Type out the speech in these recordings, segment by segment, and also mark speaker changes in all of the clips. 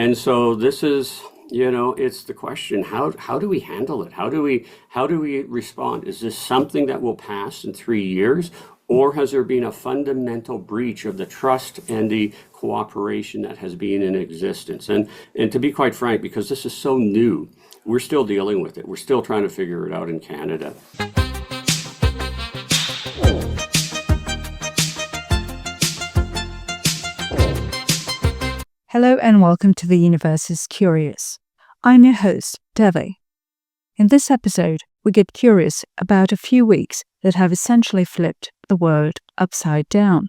Speaker 1: And so this is, it's the question, how do we handle it? How do we respond? Is this something that will pass in 3 years? Or has there been a fundamental breach of the trust and the cooperation that has been in existence? And to be quite frank, because this is so new, we're still dealing with it. We're still trying to figure it out in Canada.
Speaker 2: Hello and welcome to The Universe is Curious. I'm your host, Devi. In this episode, we get curious about a few weeks that have essentially flipped the world upside down.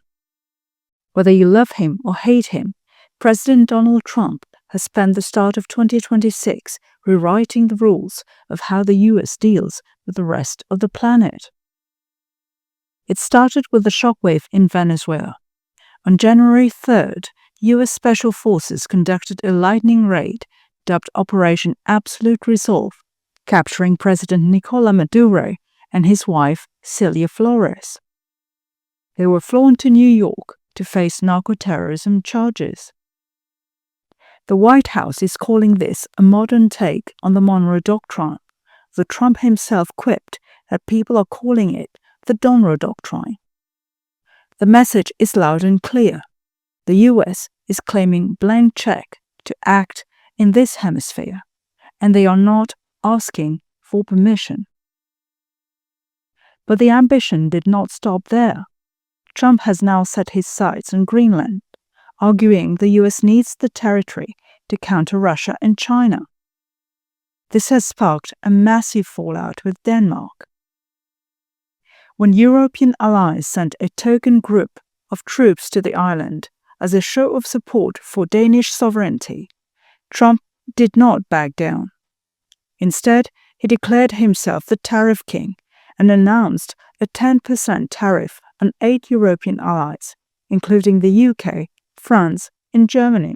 Speaker 2: Whether you love him or hate him, President Donald Trump has spent the start of 2026 rewriting the rules of how the US deals with the rest of the planet. It started with the shockwave in Venezuela. On January 3rd, US Special Forces conducted a lightning raid dubbed Operation Absolute Resolve, capturing President Nicolás Maduro and his wife, Celia Flores. They were flown to New York to face narco-terrorism charges. The White House is calling this a modern take on the Monroe Doctrine, though Trump himself quipped that people are calling it the Donroe Doctrine. The message is loud and clear. The US is claiming blank check to act in this hemisphere, and they are not asking for permission. But the ambition did not stop there. Trump has now set his sights on Greenland, arguing the US needs the territory to counter Russia and China. This has sparked a massive fallout with Denmark. When European allies sent a token group of troops to the island as a show of support for Danish sovereignty, Trump did not back down. Instead, he declared himself the tariff king and announced a 10% tariff on 8 European allies, including the UK, France, and Germany.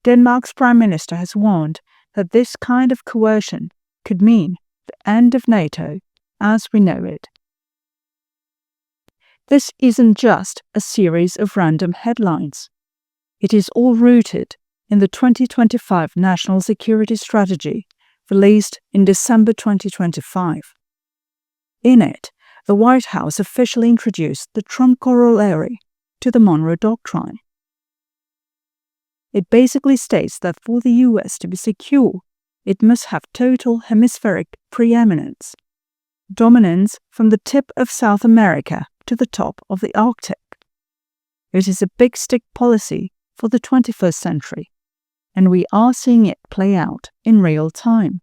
Speaker 2: Denmark's Prime Minister has warned that this kind of coercion could mean the end of NATO as we know it. This isn't just a series of random headlines. It is all rooted in the 2025 National Security Strategy, released in December 2025. In it, the White House officially introduced the Trump corollary to the Monroe Doctrine. It basically states that for the US to be secure, it must have total hemispheric preeminence, dominance from the tip of South America to the top of the Arctic. It is a big stick policy for the 21st century, and we are seeing it play out in real time.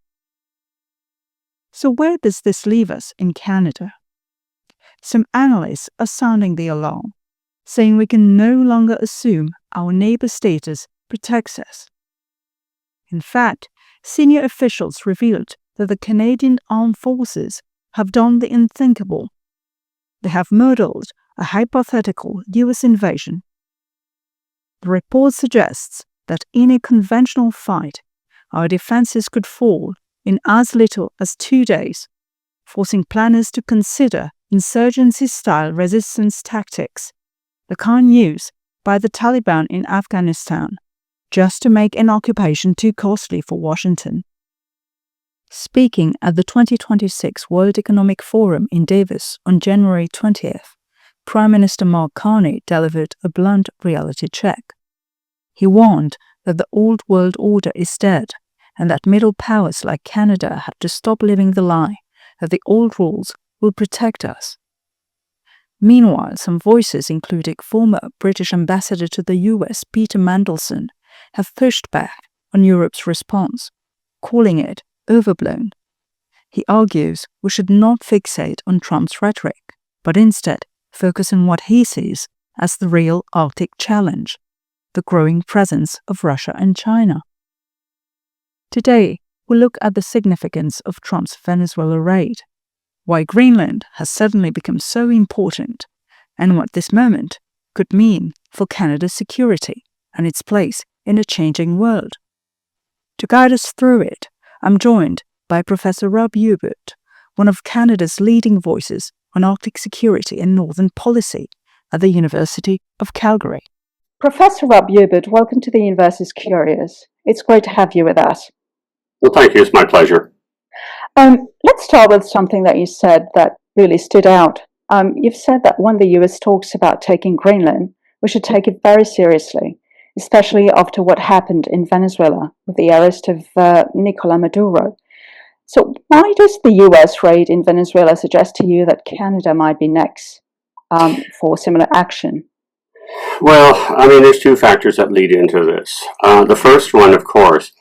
Speaker 2: So where does this leave us in Canada? Some analysts are sounding the alarm, saying we can no longer assume our neighbor status protects us. In fact, senior officials revealed that the Canadian Armed Forces have done the unthinkable. They have modeled a hypothetical US invasion. The report suggests that in a conventional fight, our defenses could fall in as little as 2 days, forcing planners to consider insurgency-style resistance tactics, the kind used by the Taliban in Afghanistan, just to make an occupation too costly for Washington. Speaking at the 2026 World Economic Forum in Davos on January 20th, Prime Minister Mark Carney delivered a blunt reality check. He warned that the old world order is dead and that middle powers like Canada have to stop living the lie that the old rules will protect us. Meanwhile, some voices, including former British Ambassador to the US Peter Mandelson, have pushed back on Europe's response, calling it overblown. He argues we should not fixate on Trump's rhetoric, but instead focus on what he sees as the real Arctic challenge, the growing presence of Russia and China. Today, we look at the significance of Trump's Venezuela raid, why Greenland has suddenly become so important, and what this moment could mean for Canada's security and its place in a changing world. To guide us through it, I'm joined by Professor Rob Huebert, one of Canada's leading voices on Arctic security and northern policy at the University of Calgary. Professor Rob Huebert, welcome to the Universe is Curious. It's great to have you with us.
Speaker 1: Well, thank you. It's my pleasure.
Speaker 2: Let's start with something that you said that really stood out. You've said that when the US talks about taking Greenland, we should take it very seriously, especially after what happened in Venezuela with the arrest of Nicolas Maduro. So why does the US raid in Venezuela suggest to you that Canada might be next for similar action?
Speaker 1: Well, I mean, there's two factors that lead into this. The first one, of course,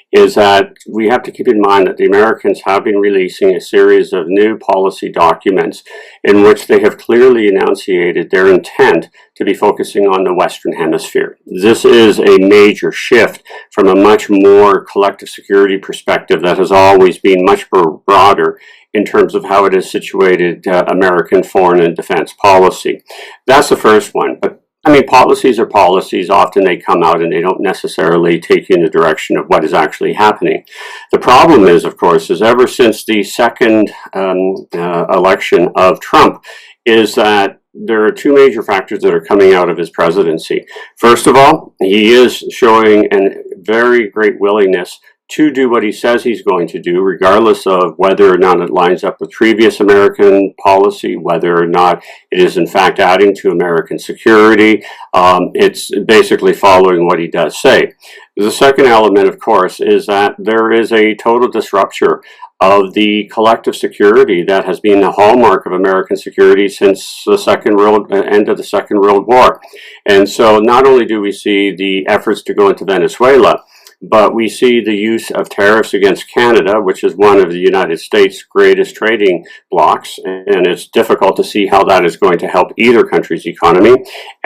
Speaker 1: is that we have to keep in mind that the Americans have been releasing a series of new policy documents in which they have clearly enunciated their intent to be focusing on the Western Hemisphere. This is a major shift from a much more collective security perspective that has always been much broader in terms of how it has situated American foreign and defense policy. That's the first one. But I mean, policies are policies. Often they come out and they don't necessarily take you in the direction of what is actually happening. The problem is, of course, is ever since the second election of Trump, is that there are two major factors that are coming out of his presidency. First of all, he is showing a very great willingness to do what he says he's going to do, regardless of whether or not it lines up with previous American policy, whether or not it is in fact adding to American security. It's basically following what he does say. The second element, of course, is that there is a total disruption of the collective security that has been the hallmark of American security since the end of the Second World War. And so not only do we see the efforts to go into Venezuela, but we see the use of tariffs against Canada, which is one of the United States' greatest trading blocs, and it's difficult to see how that is going to help either country's economy.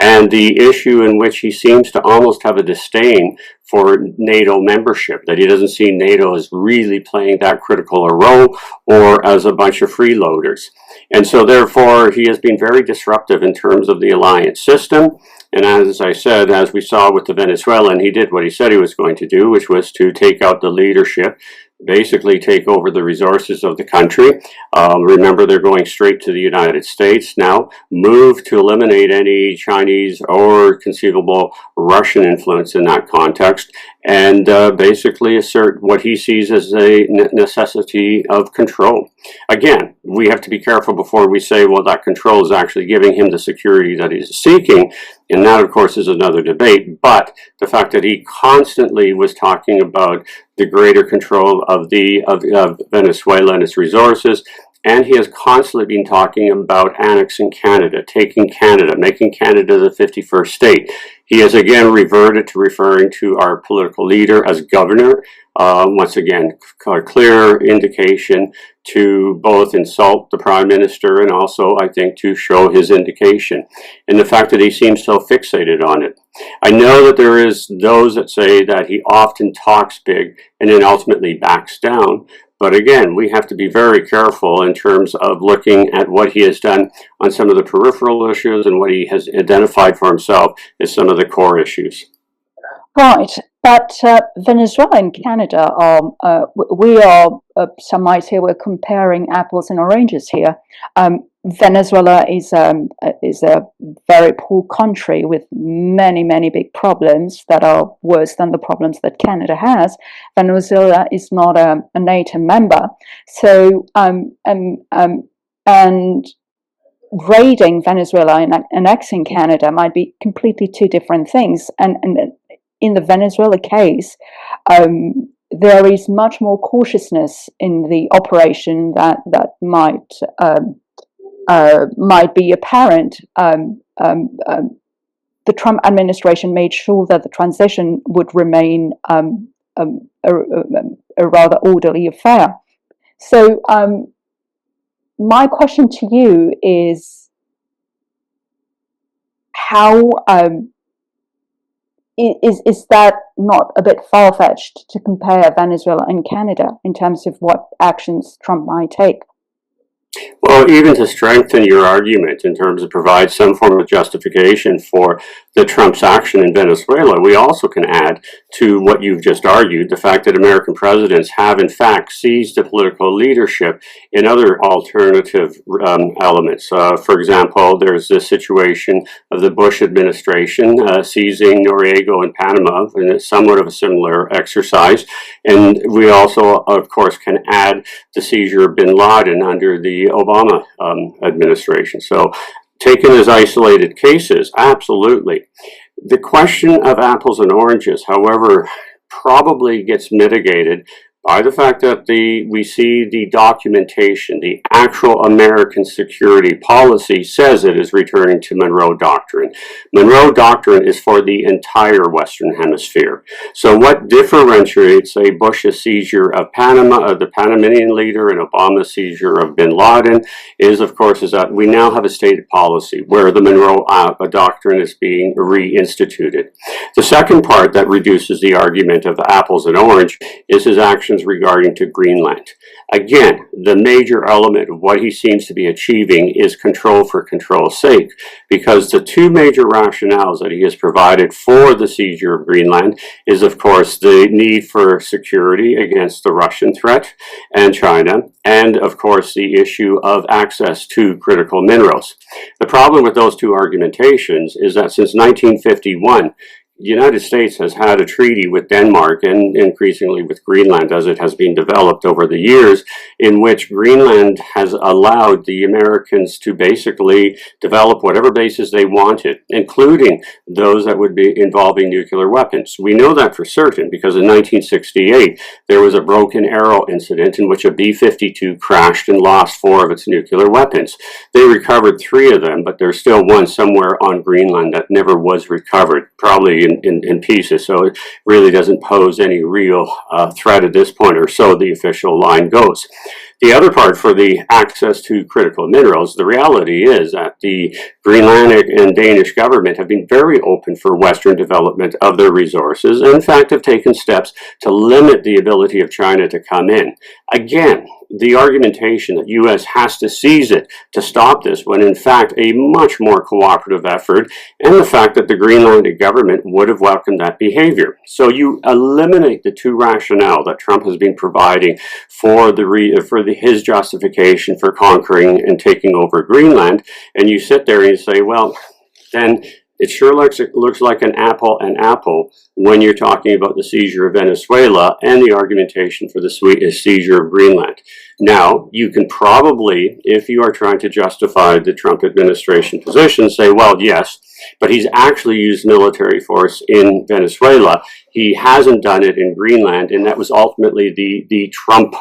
Speaker 1: And the issue in which he seems to almost have a disdain for NATO membership, that he doesn't see NATO as really playing that critical a role or as a bunch of freeloaders. And so therefore, he has been very disruptive in terms of the alliance system. And as I said, as we saw with the Venezuelan, he did what he said he was going to do, which was to take out the leadership, basically take over the resources of the country. Remember, they're going straight to the United States now, move to eliminate any Chinese or conceivable Russian influence in that context, and basically assert what he sees as a necessity of control. Again, we have to be careful before we say, well, that control is actually giving him the security that he's seeking. And that, of course, is another debate. But the fact that he constantly was talking about the greater control of Venezuela and its resources, and he has constantly been talking about annexing Canada, taking Canada, making Canada the 51st state. He has again reverted to referring to our political leader as governor. Once again, a clear indication to both insult the Prime Minister and also, I think, to show his indication. And the fact that he seems so fixated on it. I know that there is those that say that he often talks big and then ultimately backs down. But again, we have to be very careful in terms of looking at what he has done on some of the peripheral issues and what he has identified for himself as some of the core issues.
Speaker 2: Right, but Venezuela and Canada some might say we're comparing apples and oranges here. Venezuela is a very poor country with many, many big problems that are worse than the problems that Canada has. Venezuela is not a NATO member, so and raiding Venezuela and annexing Canada might be completely two different things. And in the Venezuela case, there is much more cautiousness in the operation that might be apparent. The Trump administration made sure that the transition would remain a rather orderly affair. So my question to you is, how is that not a bit far-fetched to compare Venezuela and Canada in terms of what actions Trump might take?
Speaker 1: Well, even to strengthen your argument in terms of provide some form of justification for Trump's action in Venezuela, we also can add to what you've just argued, the fact that American presidents have in fact seized the political leadership in other alternative elements. For example, there's the situation of the Bush administration seizing Noriega in Panama, and it's somewhat of a similar exercise. And we also, of course, can add the seizure of bin Laden under the Obama administration. So taken as isolated cases, absolutely. The question of apples and oranges, however, probably gets mitigated by the fact that we see the documentation, the actual American security policy says it is returning to Monroe Doctrine. Monroe Doctrine is for the entire Western Hemisphere. So what differentiates a Bush's seizure of Panama, of the Panamanian leader, and Obama's seizure of bin Laden is, of course, is that we now have a stated policy where the Monroe Doctrine is being reinstituted. The second part that reduces the argument of apples and orange is his action regarding to Greenland. Again, the major element of what he seems to be achieving is control for control's sake, because the two major rationales that he has provided for the seizure of Greenland is, of course, the need for security against the Russian threat and China, and, of course, the issue of access to critical minerals. The problem with those two argumentations is that since 1951, the United States has had a treaty with Denmark and increasingly with Greenland as it has been developed over the years, in which Greenland has allowed the Americans to basically develop whatever bases they wanted, including those that would be involving nuclear weapons. We know that for certain because in 1968 there was a Broken Arrow incident in which a B-52 crashed and lost 4 of its nuclear weapons. They recovered 3 of them, but there's still one somewhere on Greenland that never was recovered, probably in pieces, so it really doesn't pose any real threat at this point, or so the official line goes. The other part for the access to critical minerals, the reality is that the Greenlandic and Danish government have been very open for Western development of their resources, and in fact have taken steps to limit the ability of China to come in. Again, the argumentation that U.S. has to seize it to stop this, when in fact a much more cooperative effort, and the fact that the Greenlandic government would have welcomed that behavior. So you eliminate the two rationale that Trump has been providing for his justification for conquering and taking over Greenland, and you sit there and you say, well, then it sure looks like an apple when you're talking about the seizure of Venezuela and the argumentation for the seizure of Greenland. Now, you can probably, if you are trying to justify the Trump administration position, say, well, yes, but he's actually used military force in Venezuela. He hasn't done it in Greenland, and that was ultimately the Trump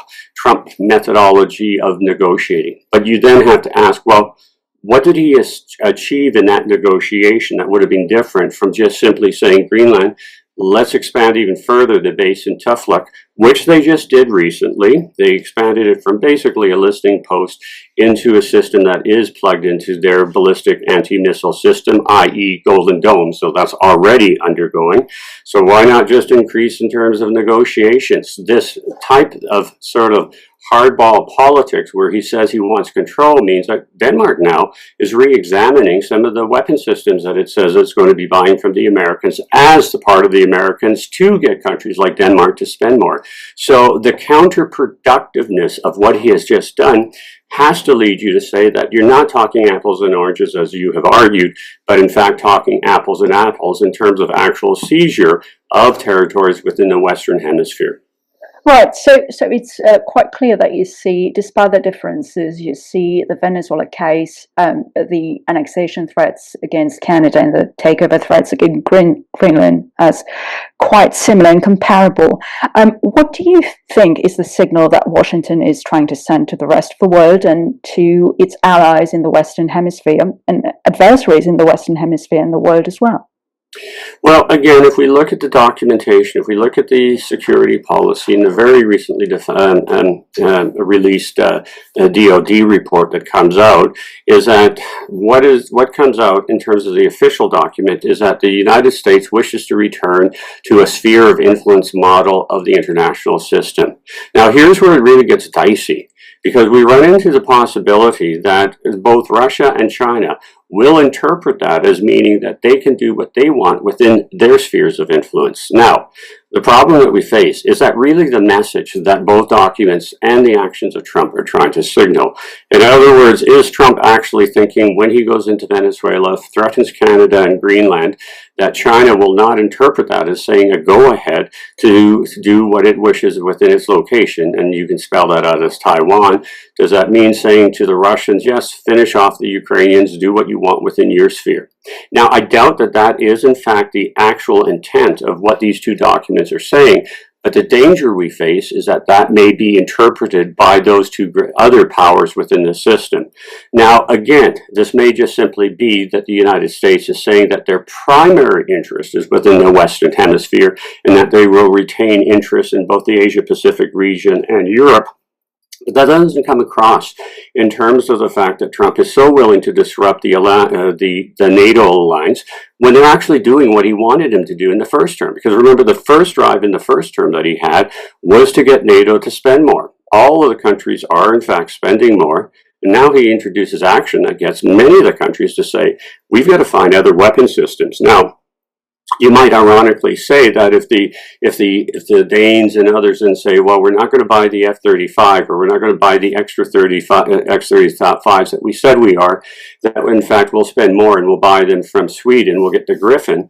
Speaker 1: methodology of negotiating. But you then have to ask, well, what did he achieve in that negotiation that would have been different from just simply saying, Greenland, let's expand even further the base in Tufluk, which they just did recently. They expanded it from basically a listening post into a system that is plugged into their ballistic anti-missile system, i.e. Golden Dome. So that's already undergoing. So why not just increase in terms of negotiations? This type of sort of hardball politics where he says he wants control means that Denmark now is re-examining some of the weapon systems that it says it's going to be buying from the Americans as the part of the Americans to get countries like Denmark to spend more. So the counterproductiveness of what he has just done has to lead you to say that you're not talking apples and oranges as you have argued, but in fact talking apples and apples in terms of actual seizure of territories within the Western Hemisphere.
Speaker 3: Right, so it's quite clear that you see, despite the differences, you see the Venezuela case, the annexation threats against Canada and the takeover threats against Greenland as quite similar and comparable. What do you think is the signal that Washington is trying to send to the rest of the world and to its allies in the Western Hemisphere and adversaries in the Western Hemisphere and the world as well?
Speaker 1: Well, again, if we look at the documentation, if we look at the security policy in the very recently released DOD report that comes out, is that what comes out in terms of the official document is that the United States wishes to return to a sphere of influence model of the international system. Now, here's where it really gets dicey, because we run into the possibility that both Russia and China will interpret that as meaning that they can do what they want within their spheres of influence. Now, the problem that we face is that really the message that both documents and the actions of Trump are trying to signal. In other words, is Trump actually thinking when he goes into Venezuela, threatens Canada and Greenland, that China will not interpret that as saying a go-ahead to do what it wishes within its location, and you can spell that out as Taiwan? Does that mean saying to the Russians, yes, finish off the Ukrainians, do what you want within your sphere? Now, I doubt that that is, in fact, the actual intent of what these two documents are saying, but the danger we face is that that may be interpreted by those two other powers within the system. Now, again, this may just simply be that the United States is saying that their primary interest is within the Western Hemisphere and that they will retain interest in both the Asia-Pacific region and Europe. But that doesn't come across in terms of the fact that Trump is so willing to disrupt the NATO alliance when they're actually doing what he wanted him to do in the first term. Because remember, the first drive in the first term that he had was to get NATO to spend more. All of the countries are, in fact, spending more. And now he introduces action that gets many of the countries to say, we've got to find other weapon systems. Now, you might ironically say that if the Danes and others then say, well, we're not going to buy the F-35 or we're not going to buy the extra X-35s that we said we are, that in fact we'll spend more and we'll buy them from Sweden, we'll get the Griffin.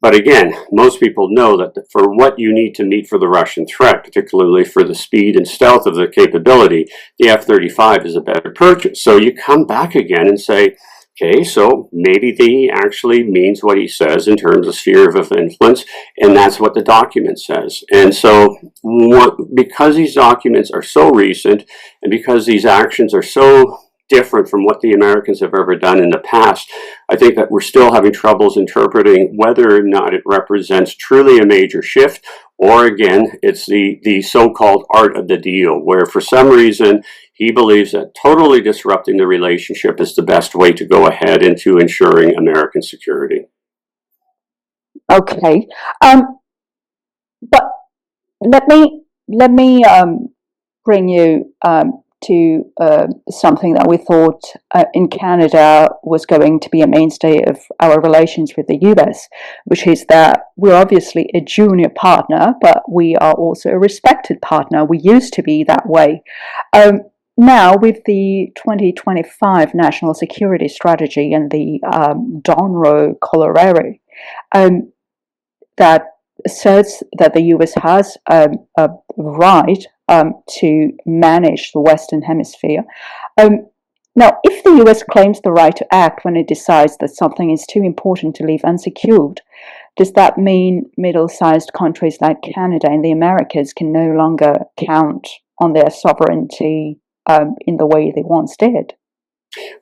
Speaker 1: But again, most people know that for what you need to meet for the Russian threat, particularly for the speed and stealth of the capability, the F-35 is a better purchase. So you come back again and say, okay, so maybe he actually means what he says in terms of sphere of influence, and that's what the document says. And so because these documents are so recent, and because these actions are so different from what the Americans have ever done in the past, I think that we're still having troubles interpreting whether or not it represents truly a major shift, or again, it's the so-called art of the deal, where for some reason he believes that totally disrupting the relationship is the best way to go ahead into ensuring American security.
Speaker 3: Okay, but let me bring you to something that we thought in Canada was going to be a mainstay of our relations with the US, which is that we're obviously a junior partner, but we are also a respected partner. We used to be that way. Now, with the 2025 National Security Strategy and the Donroe Corollary, that says that the US has a right to manage the Western Hemisphere. Now, if the US claims the right to act when it decides that something is too important to leave unsecured, does that mean middle-sized countries like Canada and the Americas can no longer count on their sovereignty in the way they once did?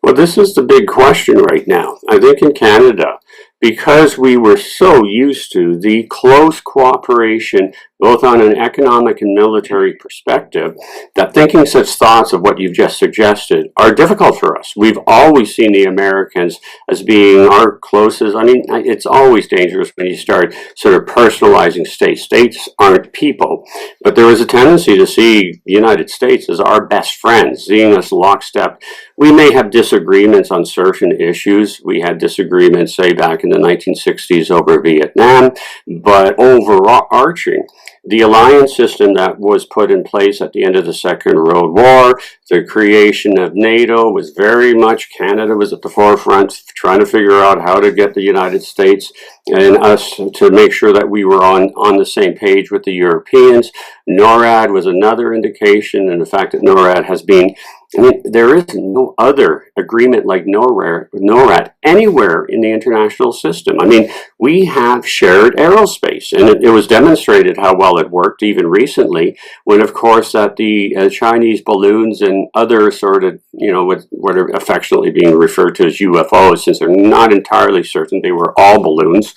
Speaker 1: Well, this is the big question right now. I think in Canada, because we were so used to the close cooperation, both on an economic and military perspective, that thinking such thoughts of what you've just suggested are difficult for us. We've always seen the Americans as being our closest. I mean, it's always dangerous when you start sort of personalizing states. States aren't people, but there is a tendency to see the United States as our best friend, seeing us lockstep. We may have disagreements on certain issues. We had disagreements, say, back in the 1960s over Vietnam, but overarching, the alliance system that was put in place at the end of the Second World War, the creation of NATO was very much, Canada was at the forefront trying to figure out how to get the United States and us to make sure that we were on the same page with the Europeans. NORAD was another indication, and the fact that NORAD has been, I mean, there is no other agreement like NORAD anywhere in the international system. I mean, we have shared aerospace, and it was demonstrated how well it worked even recently when, of course, that the Chinese balloons and other sort of, you know, what are affectionately being referred to as UFOs, since they're not entirely certain they were all balloons,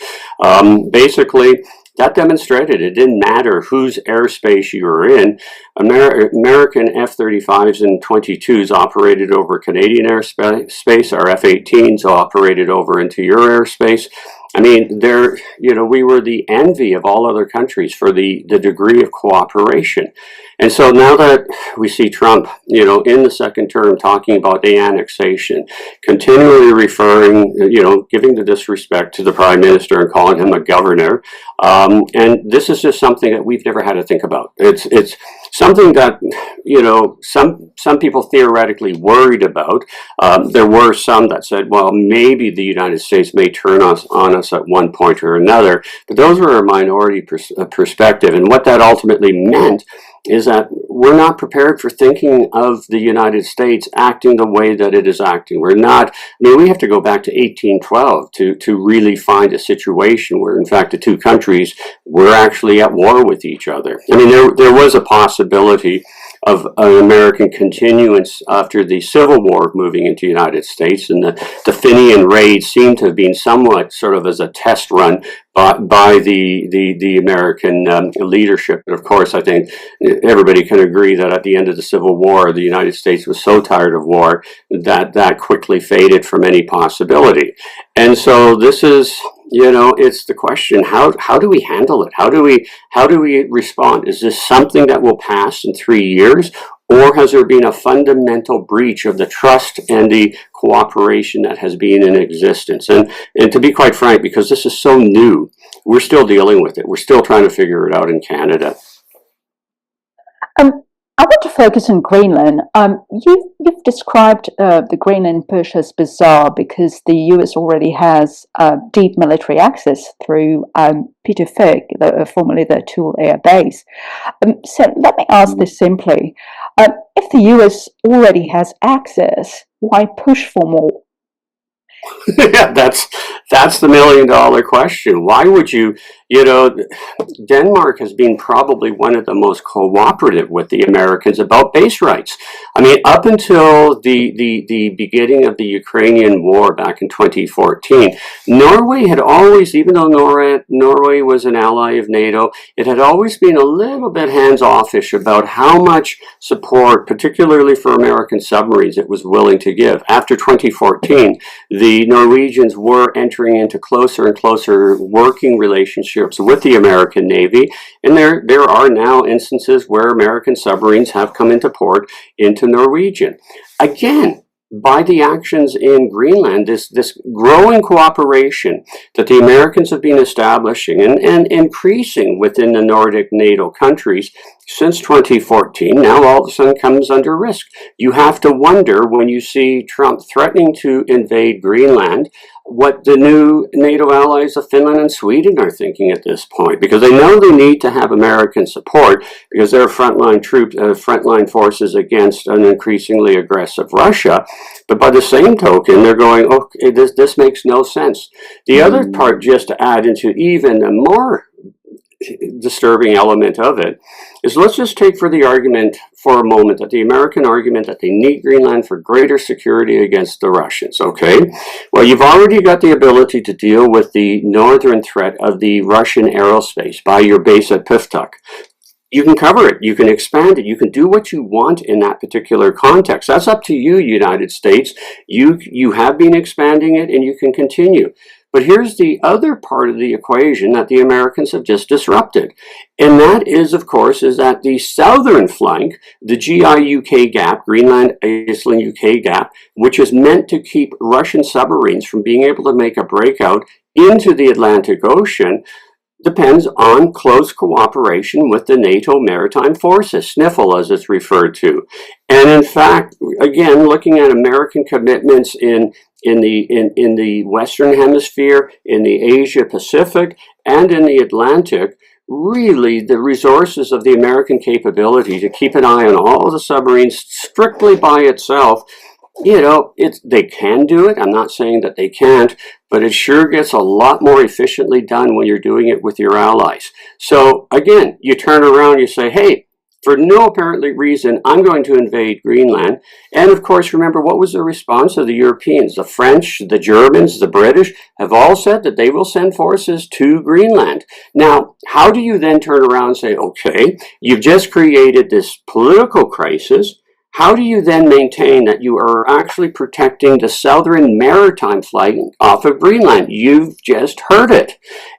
Speaker 1: basically, that demonstrated it didn't matter whose airspace you were in. American F-35s and 22s operated over Canadian airspace. Our F-18s operated over into your airspace. I mean, we were the envy of all other countries for the degree of cooperation. And so now that we see Trump, in the second term talking about the annexation, continually referring, giving the disrespect to the prime minister and calling him a governor. And this is just something that we've never had to think about. It's something that, some people theoretically worried about. There were some that said, well, maybe the United States may turn on us at one point or another. But those were a minority perspective. And what that ultimately meant is that we're not prepared for thinking of the United States acting the way that it is acting. We have to go back to 1812 to really find a situation where, in fact, the two countries were actually at war with each other. I mean, there was a possibility of an American continuance after the Civil War moving into the United States, and the Fenian raid seemed to have been somewhat sort of as a test run by the American leadership. But of course, I think everybody can agree that at the end of the Civil War, the United States was so tired of war that quickly faded from any possibility. And so this is, it's the question, how do we handle it? How do we respond? Is this something that will pass in 3 years? Or has there been a fundamental breach of the trust and the cooperation that has been in existence? And to be quite frank, because this is so new, we're still dealing with it. We're still trying to figure it out in Canada.
Speaker 3: I want to focus on Greenland. You've described the Greenland push as bizarre because the US already has deep military access through Peter Fig, formerly the Tool Air Base. So let me ask this simply. If the US already has access, why push for more?
Speaker 1: Yeah, that's the $1 million question. Why would you, Denmark has been probably one of the most cooperative with the Americans about base rights. I mean, up until the beginning of the Ukrainian war back in 2014, Norway had always, even though Norway was an ally of NATO, it had always been a little bit hands-offish about how much support, particularly for American submarines, it was willing to give. After 2014, the Norwegians were entering into closer and closer working relationships with the American Navy, and there are now instances where American submarines have come into port into Norwegian. Again, by the actions in Greenland, this growing cooperation that the Americans have been establishing and increasing within the Nordic NATO countries since 2014, now all of a sudden comes under risk. You have to wonder, when you see Trump threatening to invade Greenland, what the new NATO allies of Finland and Sweden are thinking at this point, because they know they need to have American support because they're frontline troops, frontline forces against an increasingly aggressive Russia. But by the same token, they're going, okay, this makes no sense. The other part, just to add into even a more disturbing element of it, is let's just take for the argument for a moment that the American argument that they need Greenland for greater security against the Russians, okay? Well, you've already got the ability to deal with the northern threat of the Russian aerospace by your base at Piftuk. You can cover it, you can expand it, you can do what you want in that particular context. That's up to you, United States. You have been expanding it and you can continue. But here's the other part of the equation that the Americans have just disrupted. And that is, of course, is that the southern flank, the GI-UK gap, Greenland, Iceland, UK gap, which is meant to keep Russian submarines from being able to make a breakout into the Atlantic Ocean, depends on close cooperation with the NATO maritime forces, SNIFL as it's referred to. And in fact, again, looking at American commitments in the Western Hemisphere, in the Asia Pacific, and in the Atlantic, really the resources of the American capability to keep an eye on all of the submarines strictly by itself, they can do it. I'm not saying that they can't, but it sure gets a lot more efficiently done when you're doing it with your allies. So again, you turn around, you say, hey, for no apparently reason, I'm going to invade Greenland. And of course, remember, what was the response of the Europeans? The French, the Germans, the British have all said that they will send forces to Greenland. Now, how do you then turn around and say, okay, you've just created this political crisis. how do you then maintain that you are actually protecting the southern maritime flight off of Greenland? You've just heard it.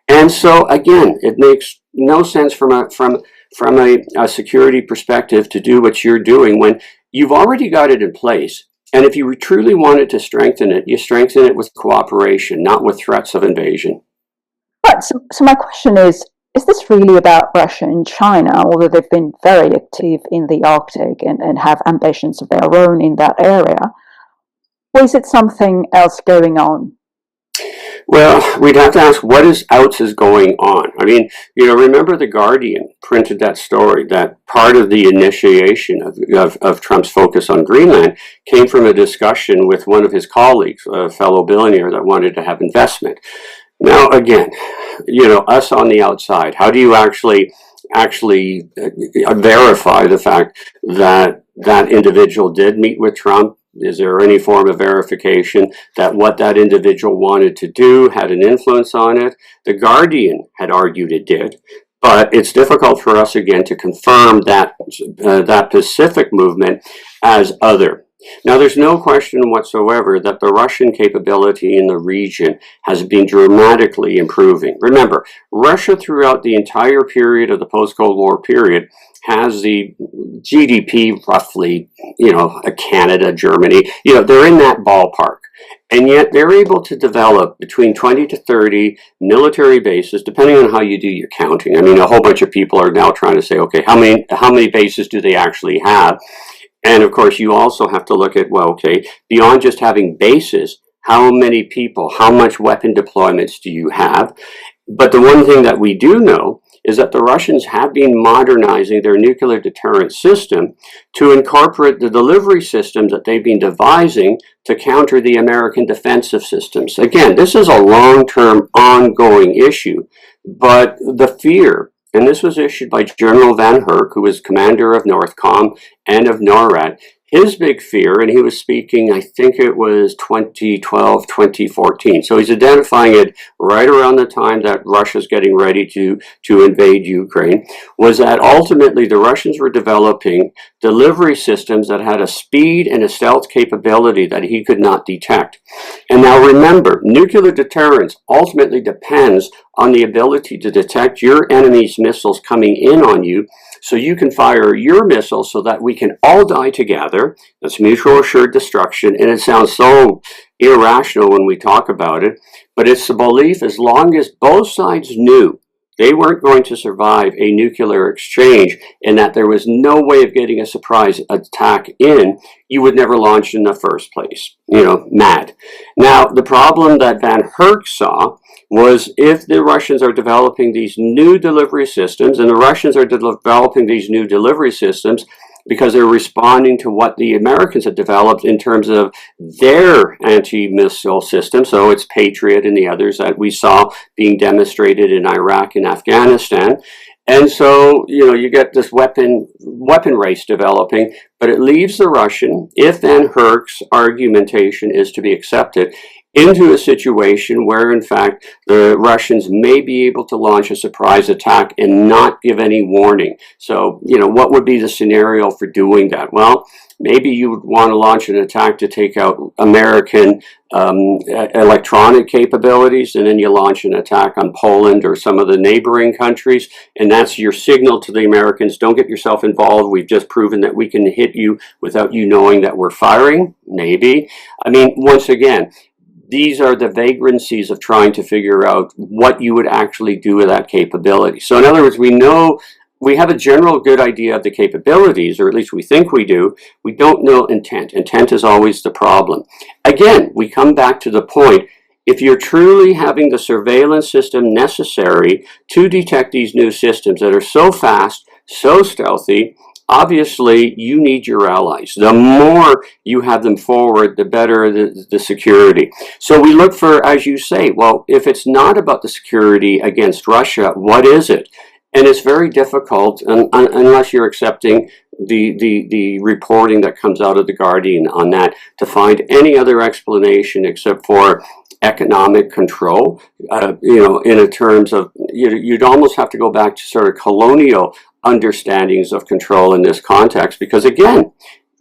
Speaker 1: And so again, it makes no sense from a security perspective to do what you're doing when you've already got it in place. And if you truly wanted to strengthen it, you strengthen it with cooperation, not with threats of invasion.
Speaker 3: Right. So my question is this really about Russia and China, although they've been very active in the Arctic and have ambitions of their own in that area? Or is it something else going on?
Speaker 1: Well, we'd have to ask what else is going on. I mean, remember The Guardian printed that story that part of the initiation of Trump's focus on Greenland came from a discussion with one of his colleagues, a fellow billionaire that wanted to have investment. Now, again, us on the outside, how do you actually verify the fact that that individual did meet with Trump? Is there any form of verification that what that individual wanted to do had an influence on it? The Guardian had argued it did, but it's difficult for us again to confirm that Pacific movement as other. Now, there's no question whatsoever that the Russian capability in the region has been dramatically improving. Remember, Russia throughout the entire period of the post-Cold War period has the GDP roughly, Canada, Germany, they're in that ballpark. And yet they're able to develop between 20 to 30 military bases, depending on how you do your counting. I mean, a whole bunch of people are now trying to say, okay, how many bases do they actually have? And of course, you also have to look at, well, okay, beyond just having bases, how many people, how much weapon deployments do you have? But the one thing that we do know is that the Russians have been modernizing their nuclear deterrent system to incorporate the delivery systems that they've been devising to counter the American defensive systems. Again, this is a long-term ongoing issue, but the fear, and this was issued by General Van Herk, who was commander of NORTHCOM and of NORAD. His big fear, and he was speaking, I think it was 2012, 2014. So he's identifying it right around the time that Russia's getting ready to invade Ukraine, was that ultimately the Russians were developing delivery systems that had a speed and a stealth capability that he could not detect. And now remember, nuclear deterrence ultimately depends on the ability to detect your enemy's missiles coming in on you, so you can fire your missiles so that we can all die together. That's mutual assured destruction, and it sounds so irrational when we talk about it, but it's the belief as long as both sides knew they weren't going to survive a nuclear exchange and that there was no way of getting a surprise attack in, you would never launch in the first place. Mad. Now, the problem that Van Herk saw was if the Russians are developing these new delivery systems, and the Russians are developing these new delivery systems because they're responding to what the Americans had developed in terms of their anti-missile system. So it's Patriot and the others that we saw being demonstrated in Iraq and Afghanistan. And so, you get this weapon race developing, but it leaves the Russian, if Van Herk's argumentation is to be accepted, into a situation where, in fact, the Russians may be able to launch a surprise attack and not give any warning. So, what would be the scenario for doing that? Well, maybe you would want to launch an attack to take out American electronic capabilities, and then you launch an attack on Poland or some of the neighboring countries, and that's your signal to the Americans, don't get yourself involved, we've just proven that we can hit you without you knowing that we're firing, maybe. I mean, once again, these are the vagrancies of trying to figure out what you would actually do with that capability. So in other words, we have a general good idea of the capabilities, or at least we think we do. We don't know intent. Intent is always the problem. Again, we come back to the point, if you're truly having the surveillance system necessary to detect these new systems that are so fast, so stealthy, obviously you need your allies. The more you have them forward, the better the security. So we look for, as you say, well, if it's not about the security against Russia, what is it? And it's very difficult unless you're accepting the reporting that comes out of The Guardian on that, to find any other explanation except for economic control, in terms of, you'd almost have to go back to sort of colonial understandings of control in this context, because again,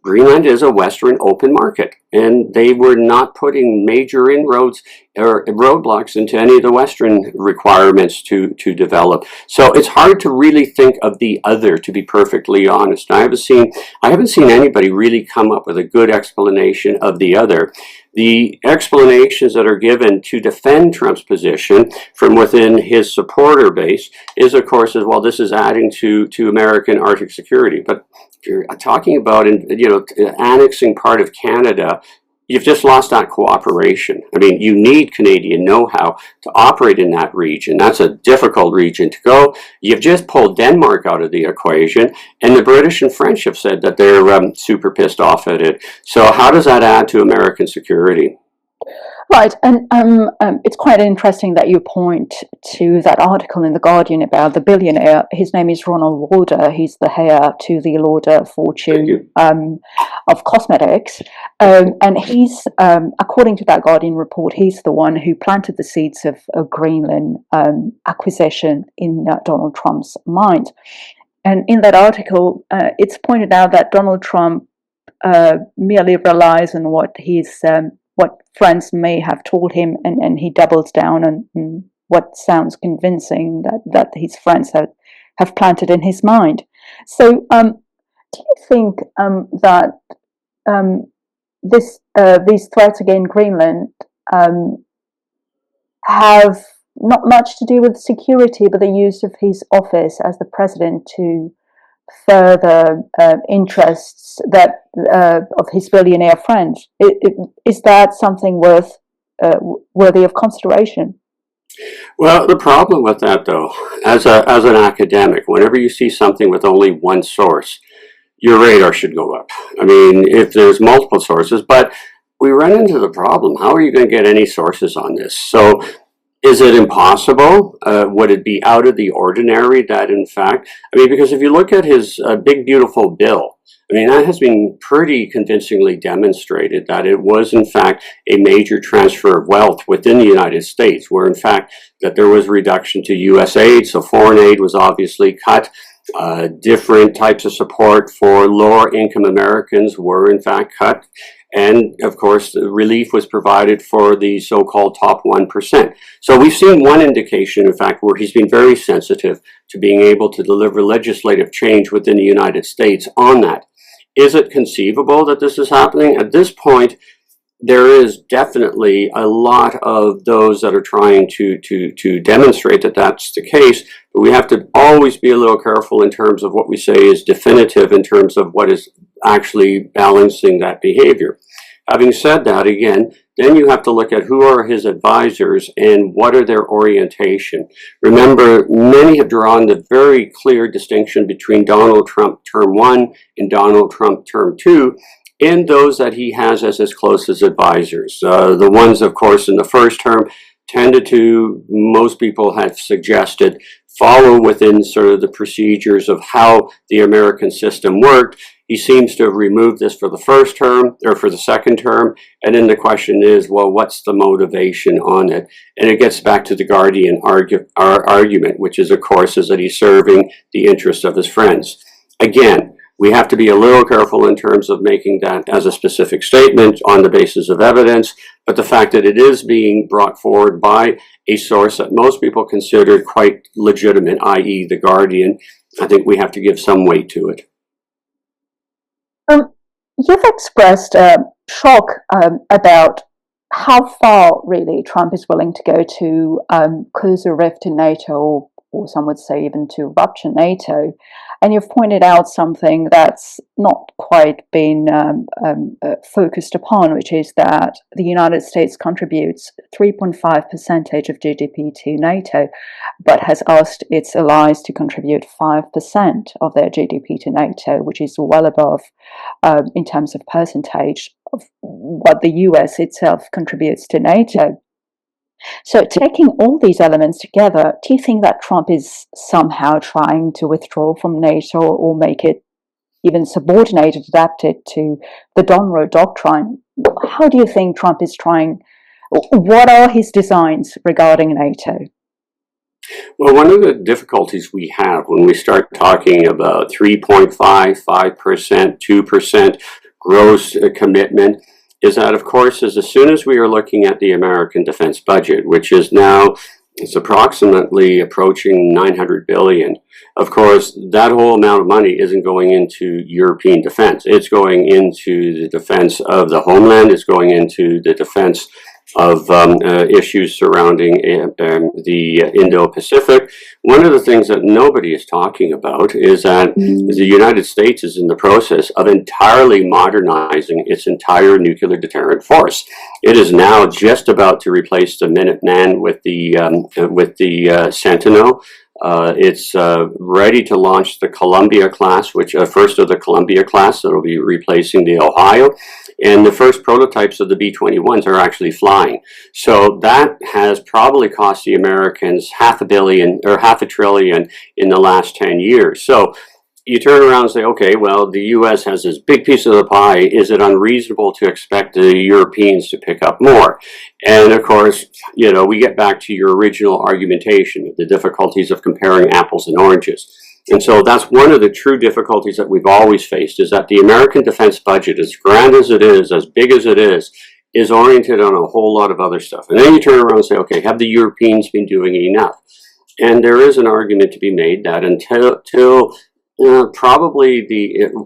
Speaker 1: Greenland is a Western open market, and they were not putting major inroads or roadblocks into any of the Western requirements to develop. So it's hard to really think of the other, to be perfectly honest. I haven't seen anybody really come up with a good explanation of the other. The explanations that are given to defend Trump's position from within his supporter base is, of course, well, this is adding to American Arctic security. But if you're talking about, annexing part of Canada, you've just lost that cooperation. I mean, you need Canadian know-how to operate in that region. That's a difficult region to go. You've just pulled Denmark out of the equation, and the British and French have said that they're super pissed off at it. So how does that add to American security?
Speaker 3: Right, and it's quite interesting that you point to that article in The Guardian about the billionaire. His name is Ronald Lauder. He's the heir to the Lauder fortune of cosmetics. And he's, according to that Guardian report, he's the one who planted the seeds of a Greenland acquisition in Donald Trump's mind. And in that article, it's pointed out that Donald Trump merely relies on what friends may have told him, and he doubles down on what sounds convincing that his friends have planted in his mind. So, do you think that these threats against Greenland have not much to do with security, but the use of his office as the president to further interests that of his billionaire friends? Is that something worthy of consideration?
Speaker 1: Well, the problem with that, though, as an academic, whenever you see something with only one source, your radar should go up. I mean, if there's multiple sources, but we run into the problem. How are you going to get any sources on this? So is it impossible? Would it be out of the ordinary that, in fact, because if you look at his big, beautiful bill, that has been pretty convincingly demonstrated that it was, in fact, a major transfer of wealth within the United States, where, in fact, that there was reduction to U.S. aid, so foreign aid was obviously cut. Different types of support for lower income Americans were, in fact, cut. And, of course, relief was provided for the so-called top 1%. So we've seen one indication, in fact, where he's been very sensitive to being able to deliver legislative change within the United States on that. Is it conceivable that this is happening? At this point, there is definitely a lot of those that are trying to demonstrate that that's the case, but we have to always be a little careful in terms of what we say is definitive in terms of what is actually balancing that behavior. Having said that, again, then you have to look at who are his advisors and what are their orientation. Remember, many have drawn the very clear distinction between Donald Trump term 1 and Donald Trump term 2, and those that he has as his closest advisors. The ones, of course, in the first term tended to, most people have suggested, follow within sort of the procedures of how the American system worked. He seems to have removed this for the first term, or for the second term, and then the question is, well, what's the motivation on it? And it gets back to the Guardian argument, which is, of course, is that he's serving the interests of his friends. Again, we have to be a little careful in terms of making that as a specific statement on the basis of evidence, but the fact that it is being brought forward by a source that most people consider quite legitimate, i.e. the Guardian, I think we have to give some weight to it.
Speaker 3: You've expressed shock about how far really Trump is willing to go to cause a rift in NATO, or some would say even to rupture NATO. And you've pointed out something that's not quite been focused upon, which is that the United States contributes 3.5% of GDP to NATO, but has asked its allies to contribute 5% of their GDP to NATO, which is well above, in terms of percentage, of what the US itself contributes to NATO. So, taking all these elements together, do you think that Trump is somehow trying to withdraw from NATO or make it even subordinated, adapted to the Monroe Doctrine? How do you think Trump is trying? What are his designs regarding NATO?
Speaker 1: Well, one of the difficulties we have when we start talking about 3.5%, 2%, gross commitment is that, of course, as soon as we are looking at the American defense budget, which is now, it's approximately approaching 900 billion. Of course, that whole amount of money isn't going into European defense. It's going into the defense of the homeland. It's going into the defense of issues surrounding the Indo-Pacific. One of the things that nobody is talking about is that the United States is in the process of entirely modernizing its entire nuclear deterrent force. It is now just about to replace the Minuteman with the Sentinel. It's ready to launch the Columbia class, which first of the Columbia class that will be replacing the Ohio. And the first prototypes of the B-21s are actually flying. So that has probably cost the Americans $500 million or $500 billion in the last 10 years. So you turn around and say, okay, well, the U.S. has this big piece of the pie. Is it unreasonable to expect the Europeans to pick up more? And of course, you know, we get back to your original argumentation, the difficulties of comparing apples and oranges. And so that's one of the true difficulties that we've always faced, is that the American defense budget, as grand as it is, as big as it is oriented on a whole lot of other stuff. And then you turn around and say, okay, have the Europeans been doing enough? And there is an argument to be made that until probably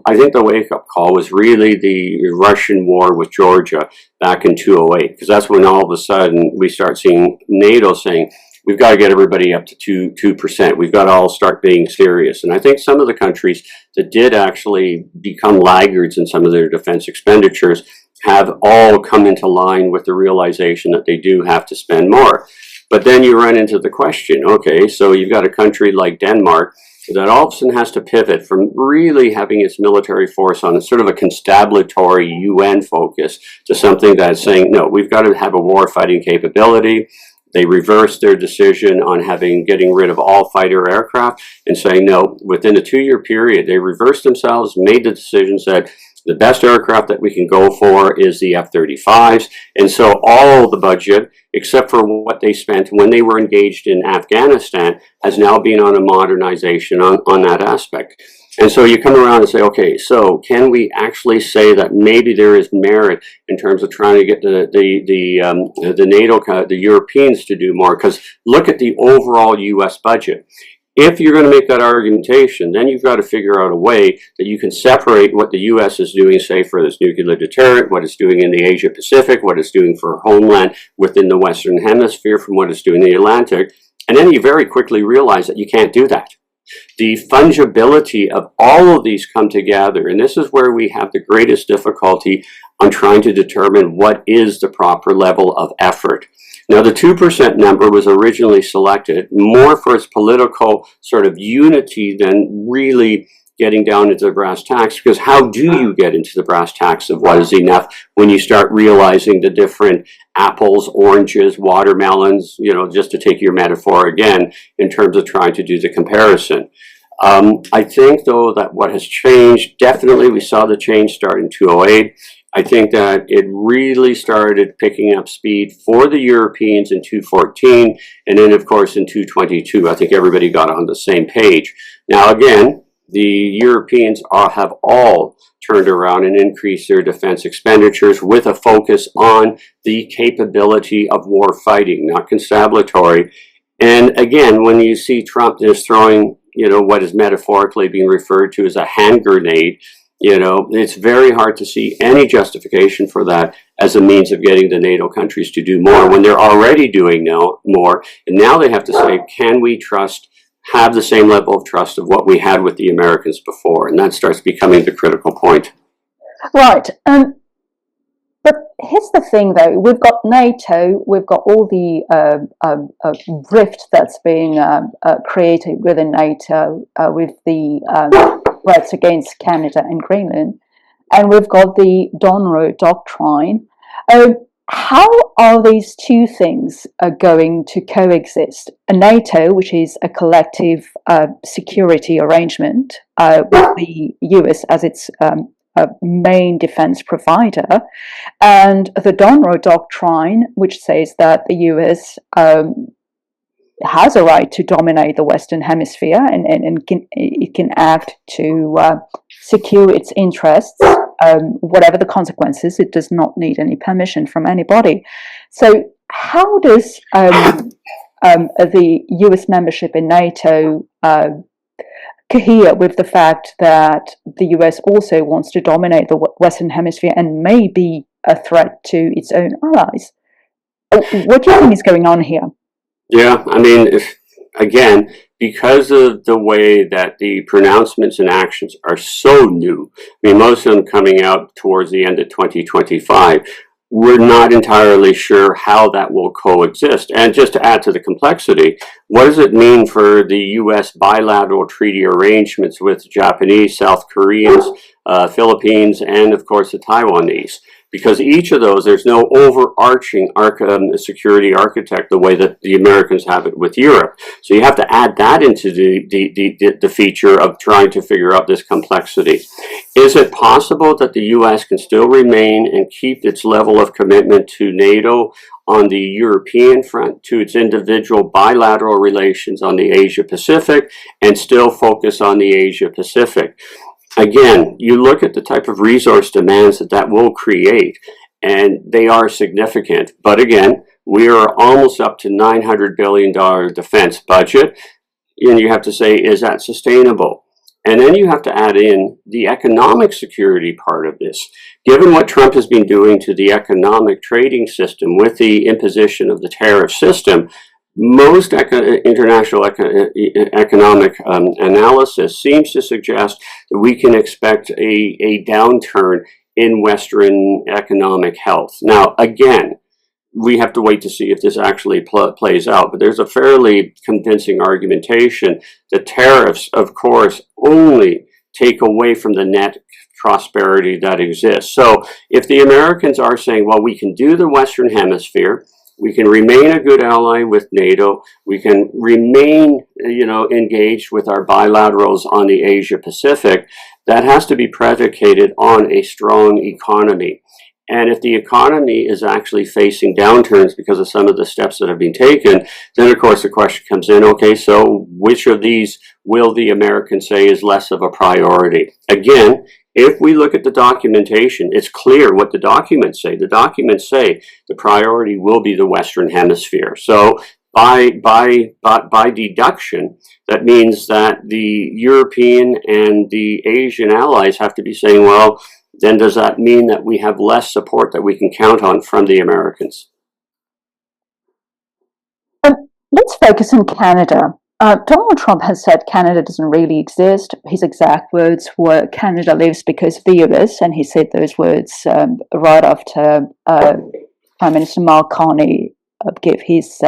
Speaker 1: I think the wake-up call was really the Russian war with Georgia back in 2008, because that's when all of a sudden we start seeing NATO saying, we've got to get everybody up to 2%. We've got to all start being serious. And I think some of the countries that did actually become laggards in some of their defense expenditures have all come into line with the realization that they do have to spend more. But then you run into the question, okay, so you've got a country like Denmark that all of a sudden has to pivot from really having its military force on a sort of a constabulatory UN focus to something that's saying, no, we've got to have a war-fighting capability. They reversed their decision on getting rid of all fighter aircraft and saying, no, within a 2-year period, they reversed themselves, made the decisions that the best aircraft that we can go for is the F-35s. And so all the budget, except for what they spent when they were engaged in Afghanistan, has now been on a modernization on that aspect. And so you come around and say, okay, so can we actually say that maybe there is merit in terms of trying to get the NATO, the Europeans to do more? Because look at the overall U.S. budget. If you're going to make that argumentation, then you've got to figure out a way that you can separate what the U.S. is doing, say, for this nuclear deterrent, what it's doing in the Asia Pacific, what it's doing for homeland within the Western Hemisphere from what it's doing in the Atlantic. And then you very quickly realize that you can't do that. The fungibility of all of these come together, and this is where we have the greatest difficulty on trying to determine what is the proper level of effort. Now, the 2% number was originally selected more for its political sort of unity than really getting down into the brass tacks, because how do you get into the brass tacks of what is enough when you start realizing the different apples, oranges, watermelons, you know, just to take your metaphor again, in terms of trying to do the comparison. I think, though, that what has changed, definitely we saw the change start in 2008. I think that it really started picking up speed for the Europeans in 2014, and then, of course, in 2022. I think everybody got on the same page. Now, again, the Europeans have all turned around and increased their defense expenditures with a focus on the capability of war fighting, not constabulatory. And again, when you see Trump just throwing, you know, what is metaphorically being referred to as a hand grenade, you know, it's very hard to see any justification for that as a means of getting the NATO countries to do more when they're already doing more. And now they have to say, can we have the same level of trust of what we had with the Americans before? And that starts becoming the critical point.
Speaker 3: Right. But here's the thing, though. We've got NATO, we've got all the rift that's being created within NATO with the threats against Canada and Greenland, and we've got the Donroe Doctrine. How are these two things going to coexist? A NATO, which is a collective security arrangement with the US as its main defense provider, and the Donroe Doctrine, which says that the US has a right to dominate the Western Hemisphere and it can act to secure its interests whatever the consequences, it does not need any permission from anybody. So how does the US membership in NATO cohere with the fact that the US also wants to dominate the Western Hemisphere and may be a threat to its own allies? What do you think is going on here?
Speaker 1: Yeah, I mean, again, because of the way that the pronouncements and actions are so new, I mean, most of them coming out towards the end of 2025, we're not entirely sure how that will coexist. And just to add to the complexity, what does it mean for the U.S. bilateral treaty arrangements with Japanese, South Koreans, Philippines, and of course the Taiwanese? Because each of those, there's no overarching security architect the way that the Americans have it with Europe. So you have to add that into the feature of trying to figure out this complexity. Is it possible that the U.S. can still remain and keep its level of commitment to NATO on the European front, to its individual bilateral relations on the Asia Pacific, and still focus on the Asia Pacific? Again, you look at the type of resource demands that will create, and they are significant. But again, we are almost up to $900 billion defense budget, and you have to say, is that sustainable? And then you have to add in the economic security part of this. Given what Trump has been doing to the economic trading system with the imposition of the tariff system, most international economic analysis seems to suggest that we can expect a downturn in Western economic health. Now, again, we have to wait to see if this actually plays out, but there's a fairly convincing argumentation that tariffs, of course, only take away from the net prosperity that exists. So if the Americans are saying, well, we can do the Western Hemisphere, we can remain a good ally with NATO, we can remain, engaged with our bilaterals on the Asia Pacific, that has to be predicated on a strong economy. And if the economy is actually facing downturns because of some of the steps that have been taken, then of course the question comes in, okay, so which of these will the Americans say is less of a priority? Again, if we look at the documentation, it's clear what the documents say. The documents say the priority will be the Western Hemisphere. So by deduction, that means that the European and the Asian allies have to be saying, well, then does that mean that we have less support that we can count on from the Americans?
Speaker 3: Let's focus on Canada. Donald Trump has said Canada doesn't really exist. His exact words were, Canada lives because of the US, and he said those words right after Prime Minister Mark Carney gave his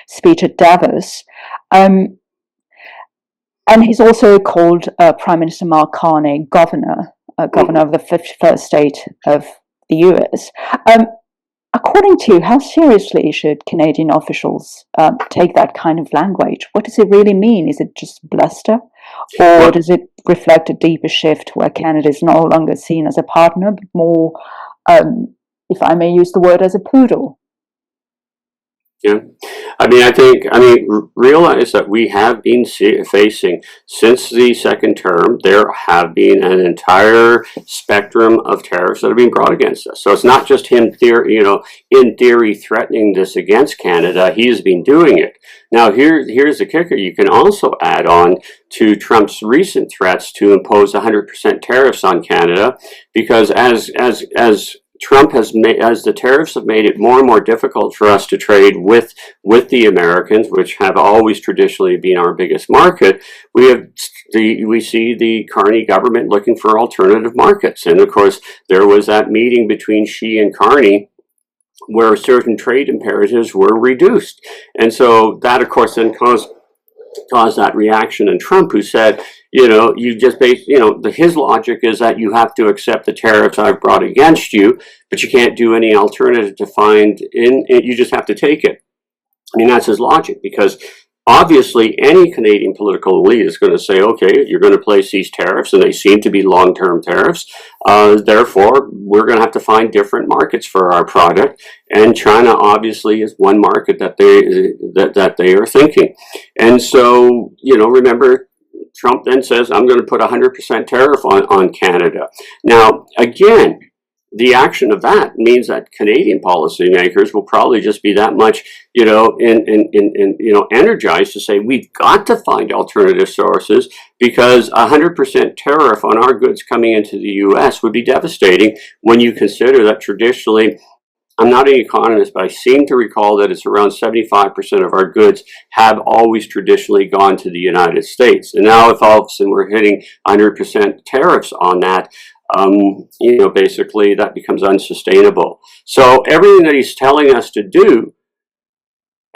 Speaker 3: speech at Davos. And he's also called Prime Minister Mark Carney governor of the 51st state of the US. According to you, how seriously should Canadian officials take that kind of language? What does it really mean? Is it just bluster? Or does it reflect a deeper shift where Canada is no longer seen as a partner, but more, if I may use the word, as a poodle?
Speaker 1: Yeah, realize that we have been facing, since the second term, there have been an entire spectrum of tariffs that have been brought against us. So it's not just him, in theory, threatening this against Canada. He has been doing it. Now, here's the kicker. You can also add on to Trump's recent threats to impose 100% tariffs on Canada, because as Trump has made, as the tariffs have made it more and more difficult for us to trade with the Americans, which have always traditionally been our biggest market, we see the Carney government looking for alternative markets. And of course, there was that meeting between Xi and Carney where certain trade imperatives were reduced. And so that, of course, then caused that reaction in Trump, who said, his logic is that you have to accept the tariffs I've brought against you, but you can't do any alternative to find you just have to take it. I mean, that's his logic, because obviously any Canadian political elite is going to say, okay, you're going to place these tariffs, and they seem to be long-term tariffs. Therefore, we're going to have to find different markets for our product. And China obviously is one market that they are thinking. And so, remember, Trump then says, I'm going to put 100% tariff on Canada. Now, again, the action of that means that Canadian policymakers will probably just be that much, energized to say we've got to find alternative sources, because 100% tariff on our goods coming into the U.S. would be devastating when you consider that traditionally, I'm not an economist, but I seem to recall that it's around 75% of our goods have always traditionally gone to the United States. And now if all of a sudden we're hitting 100% tariffs on that, basically that becomes unsustainable. So everything that he's telling us to do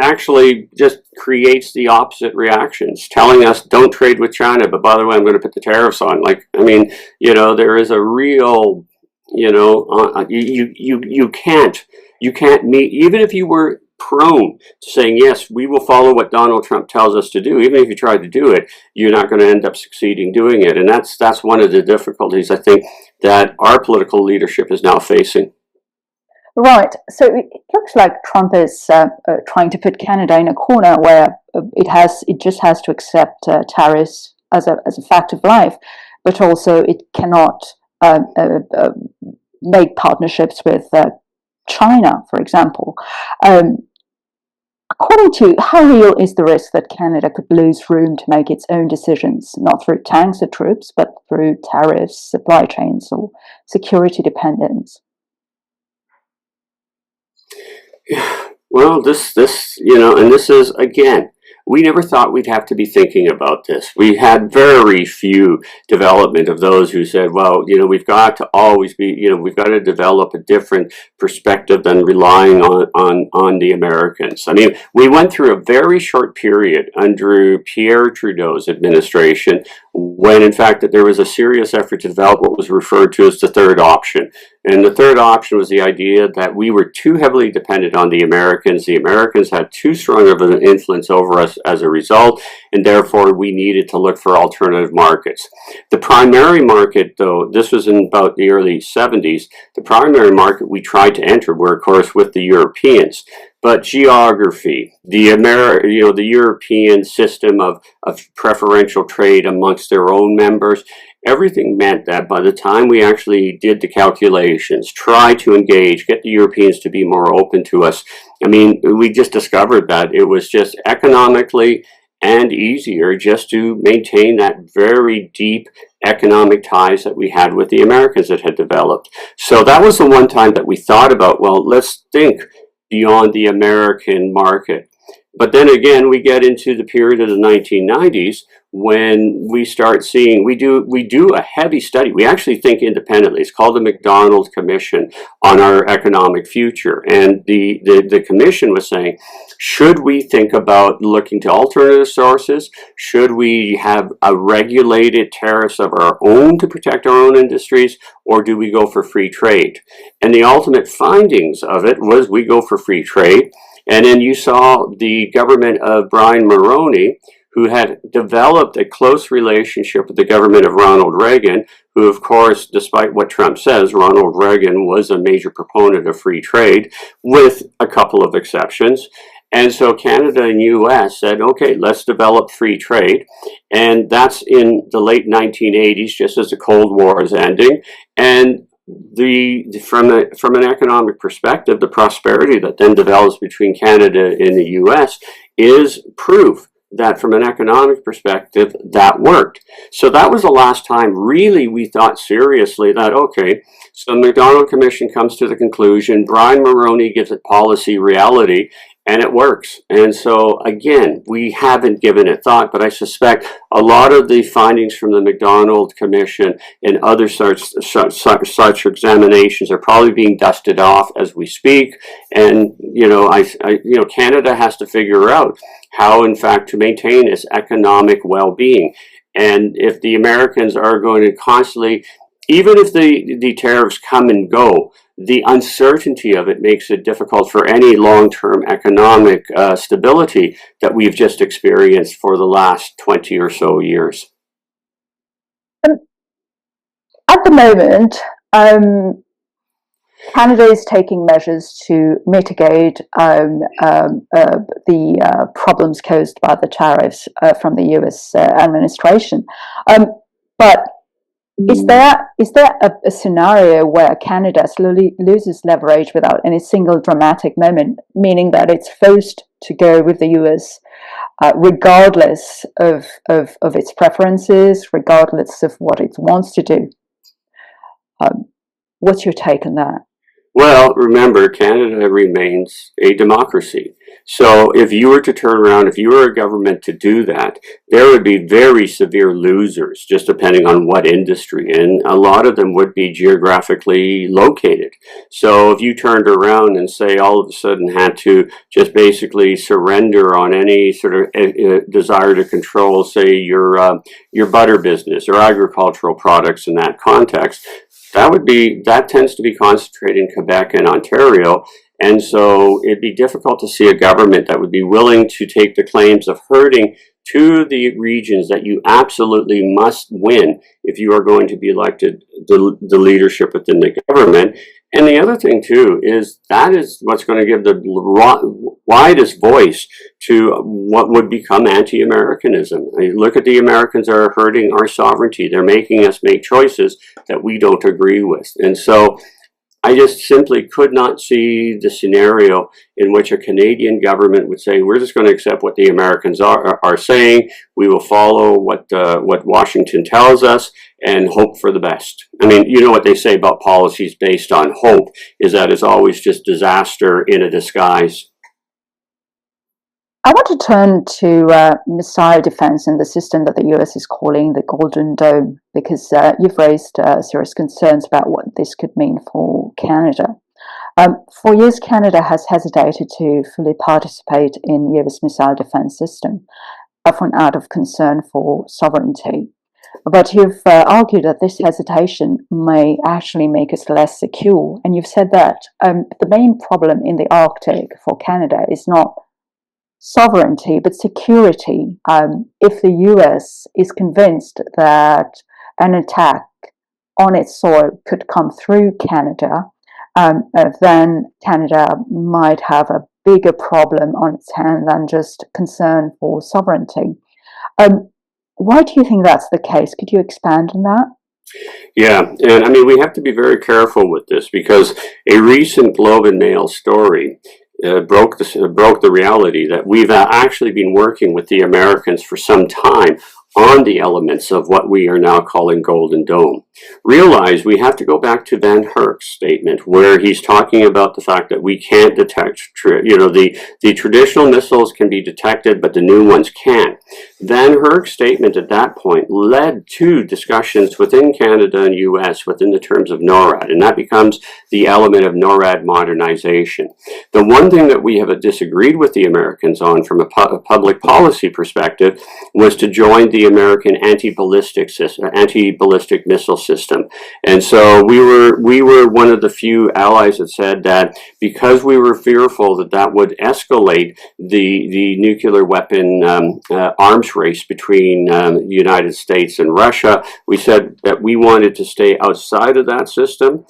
Speaker 1: actually just creates the opposite reactions, telling us don't trade with China, but by the way, I'm going to put the tariffs on. There is a real, you can't meet, even if you were prone to saying, yes, we will follow what Donald Trump tells us to do, even if you tried to do it, you're not going to end up succeeding doing it. And that's one of the difficulties, I think, that our political leadership is now facing.
Speaker 3: Right. So it looks like Trump is trying to put Canada in a corner where it just has to accept tariffs as a fact of life, but also it cannot make partnerships with China, for example. According to how real is the risk that Canada could lose room to make its own decisions, not through tanks or troops, but through tariffs, supply chains, or security dependence?
Speaker 1: Well, this is, again, we never thought we'd have to be thinking about this. We had very few development of those who said, well, we've got to always be, we've got to develop a different perspective than relying on the Americans. I mean, we went through a very short period under Pierre Trudeau's administration when, in fact, that there was a serious effort to develop what was referred to as the third option. And the third option was the idea that we were too heavily dependent on the Americans. The Americans had too strong of an influence over us as a result, and therefore we needed to look for alternative markets. The primary market, though, this was in about the early 70s, the primary market we tried to enter were, of course, with the Europeans. But geography, the European system of preferential trade amongst their own members, everything meant that by the time we actually did the calculations, try to engage, get the Europeans to be more open to us, I mean, we just discovered that it was just economically and easier just to maintain that very deep economic ties that we had with the Americans that had developed. So that was the one time that we thought about, well, let's think beyond the American market. But then again, we get into the period of the 1990s when we start seeing, we do a heavy study. We actually think independently. It's called the McDonald Commission on our economic future. And the commission was saying, should we think about looking to alternative sources? Should we have a regulated tariffs of our own to protect our own industries? Or do we go for free trade? And the ultimate findings of it was we go for free trade. And then you saw the government of Brian Mulroney, who had developed a close relationship with the government of Ronald Reagan, who, of course, despite what Trump says, Ronald Reagan was a major proponent of free trade, with a couple of exceptions. And so Canada and US said, okay, let's develop free trade. And that's in the late 1980s, just as the Cold War is ending. And from an economic perspective, the prosperity that then develops between Canada and the US is proof that from an economic perspective, that worked. So that was the last time really we thought seriously that, okay, so the McDonald Commission comes to the conclusion, Brian Mulroney gives it policy reality, and it works. And so, again, we haven't given it thought, but I suspect a lot of the findings from the McDonald Commission and other such examinations are probably being dusted off as we speak. And, Canada has to figure out how, in fact, to maintain its economic well-being. And if the Americans are going to constantly, even if the tariffs come and go, the uncertainty of it makes it difficult for any long-term economic stability that we've just experienced for the last 20 or so years.
Speaker 3: At the moment, Canada is taking measures to mitigate the problems caused by the tariffs from the U.S. Administration. But is there a scenario where Canada slowly loses leverage without any single dramatic moment, meaning that it's forced to go with the U.S. Regardless of its preferences, regardless of what it wants to do? What's your take on that?
Speaker 1: Well, remember, Canada remains a democracy. So if you were to turn around, if you were a government to do that, there would be very severe losers, just depending on what industry. And a lot of them would be geographically located. So if you turned around and say all of a sudden had to just basically surrender on any sort of desire to control, say, your butter business or agricultural products in that context, that tends to be concentrated in Quebec and Ontario. And so it'd be difficult to see a government that would be willing to take the claims of herding to the regions that you absolutely must win if you are going to be elected the leadership within the government. And the other thing, too, is that is what's going to give the widest voice to what would become anti-Americanism. I mean, look at the Americans are hurting our sovereignty. They're making us make choices that we don't agree with. And so I just simply could not see the scenario in which a Canadian government would say, we're just going to accept what the Americans are saying. We will follow what Washington tells us and hope for the best. I mean, you know what they say about policies based on hope is that it's always just disaster in a disguise.
Speaker 3: I want to turn to missile defense and the system that the US is calling the Golden Dome, because you've raised serious concerns about what this could mean for Canada. For years, Canada has hesitated to fully participate in US missile defense system, often out of concern for sovereignty. But you've argued that this hesitation may actually make us less secure, and you've said that the main problem in the Arctic for Canada is not sovereignty, but security. If the US is convinced that an attack on its soil could come through Canada, then Canada might have a bigger problem on its hand than just concern for sovereignty. Why do you think that's the case? Could you expand on that?
Speaker 1: Yeah, and I mean, we have to be very careful with this because a recent Globe and Mail story broke the reality that we've actually been working with the Americans for some time on the elements of what we are now calling Golden Dome. Realize we have to go back to Van Herk's statement where he's talking about the fact that we can't detect, the traditional missiles can be detected, but the new ones can't. Van Herk's statement at that point led to discussions within Canada and US within the terms of NORAD, and that becomes the element of NORAD modernization. The one thing that we have disagreed with the Americans on from a public policy perspective was to join the American anti-ballistic missile system. And so we were one of the few allies that said that because we were fearful that that would escalate the nuclear weapon arms race between the United States and Russia, we said that we wanted to stay outside of that system.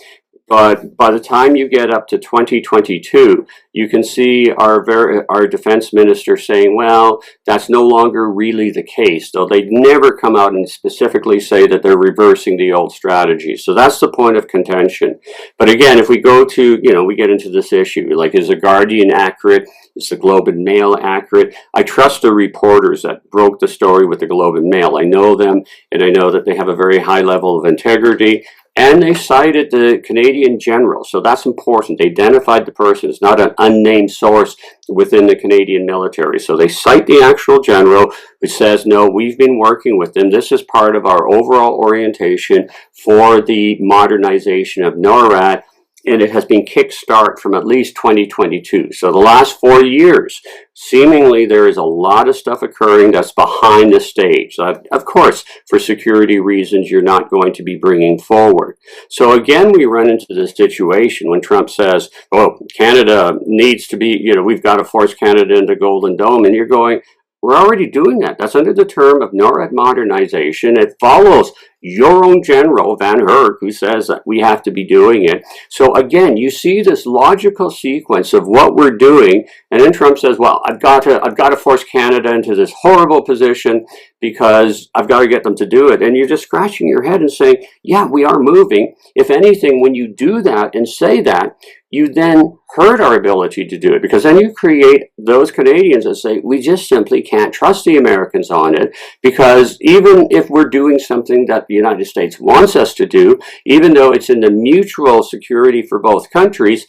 Speaker 1: But by the time you get up to 2022, you can see our defense minister saying, well, that's no longer really the case, though they never come out and specifically say that they're reversing the old strategy. So that's the point of contention. But again, if we go to, we get into this issue, like, is the Guardian accurate? Is the Globe and Mail accurate? I trust the reporters that broke the story with the Globe and Mail. I know them, and I know that they have a very high level of integrity. And they cited the Canadian general, so that's important. They identified the person. It's not an unnamed source within the Canadian military. So they cite the actual general, who says, no, we've been working with them. This is part of our overall orientation for the modernization of NORAD, and it has been kickstart from at least 2022. So the last 4 years, seemingly there is a lot of stuff occurring that's behind the stage. So of course, for security reasons, you're not going to be bringing forward. So again, we run into this situation when Trump says, oh, Canada needs to be, we've got to force Canada into Golden Dome. And you're going, we're already doing that. That's under the term of NORAD modernization. It follows, your own general, Van Herk, who says that we have to be doing it. So again, you see this logical sequence of what we're doing, and then Trump says, well, I've got to force Canada into this horrible position because I've got to get them to do it. And you're just scratching your head and saying, yeah, we are moving. If anything, when you do that and say that, you then hurt our ability to do it, because then you create those Canadians that say, we just simply can't trust the Americans on it, because even if we're doing something that the United States wants us to do, even though it's in the mutual security for both countries,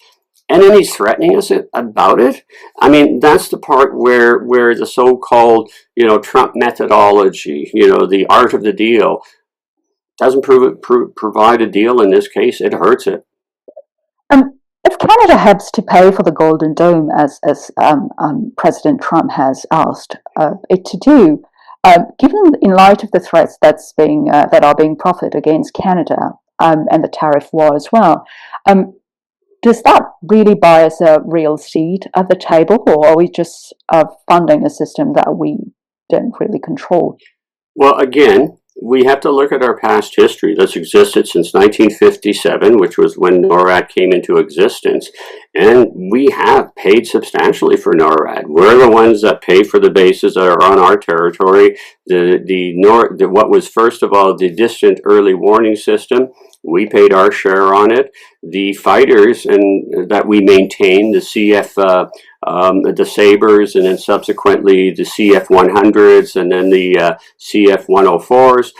Speaker 1: and then he's threatening us about it. I mean, that's the part where the so-called, Trump methodology, the art of the deal, doesn't provide a deal in this case. It hurts it.
Speaker 3: If Canada has to pay for the Golden Dome, as President Trump has asked it to do, given in light of the threats that are being proffered against Canada and the tariff war as well, does that really buy us a real seat at the table, or are we just funding a system that we don't really control?
Speaker 1: Well, again, we have to look at our past history that's existed since 1957, which was when NORAD came into existence, and we have paid substantially for NORAD. We're the ones that pay for the bases that are on our territory. What was first of all the distant early warning system, we paid our share on it. The fighters and that we maintain, the the Sabres, and then subsequently the CF-100s, and then the CF-104s.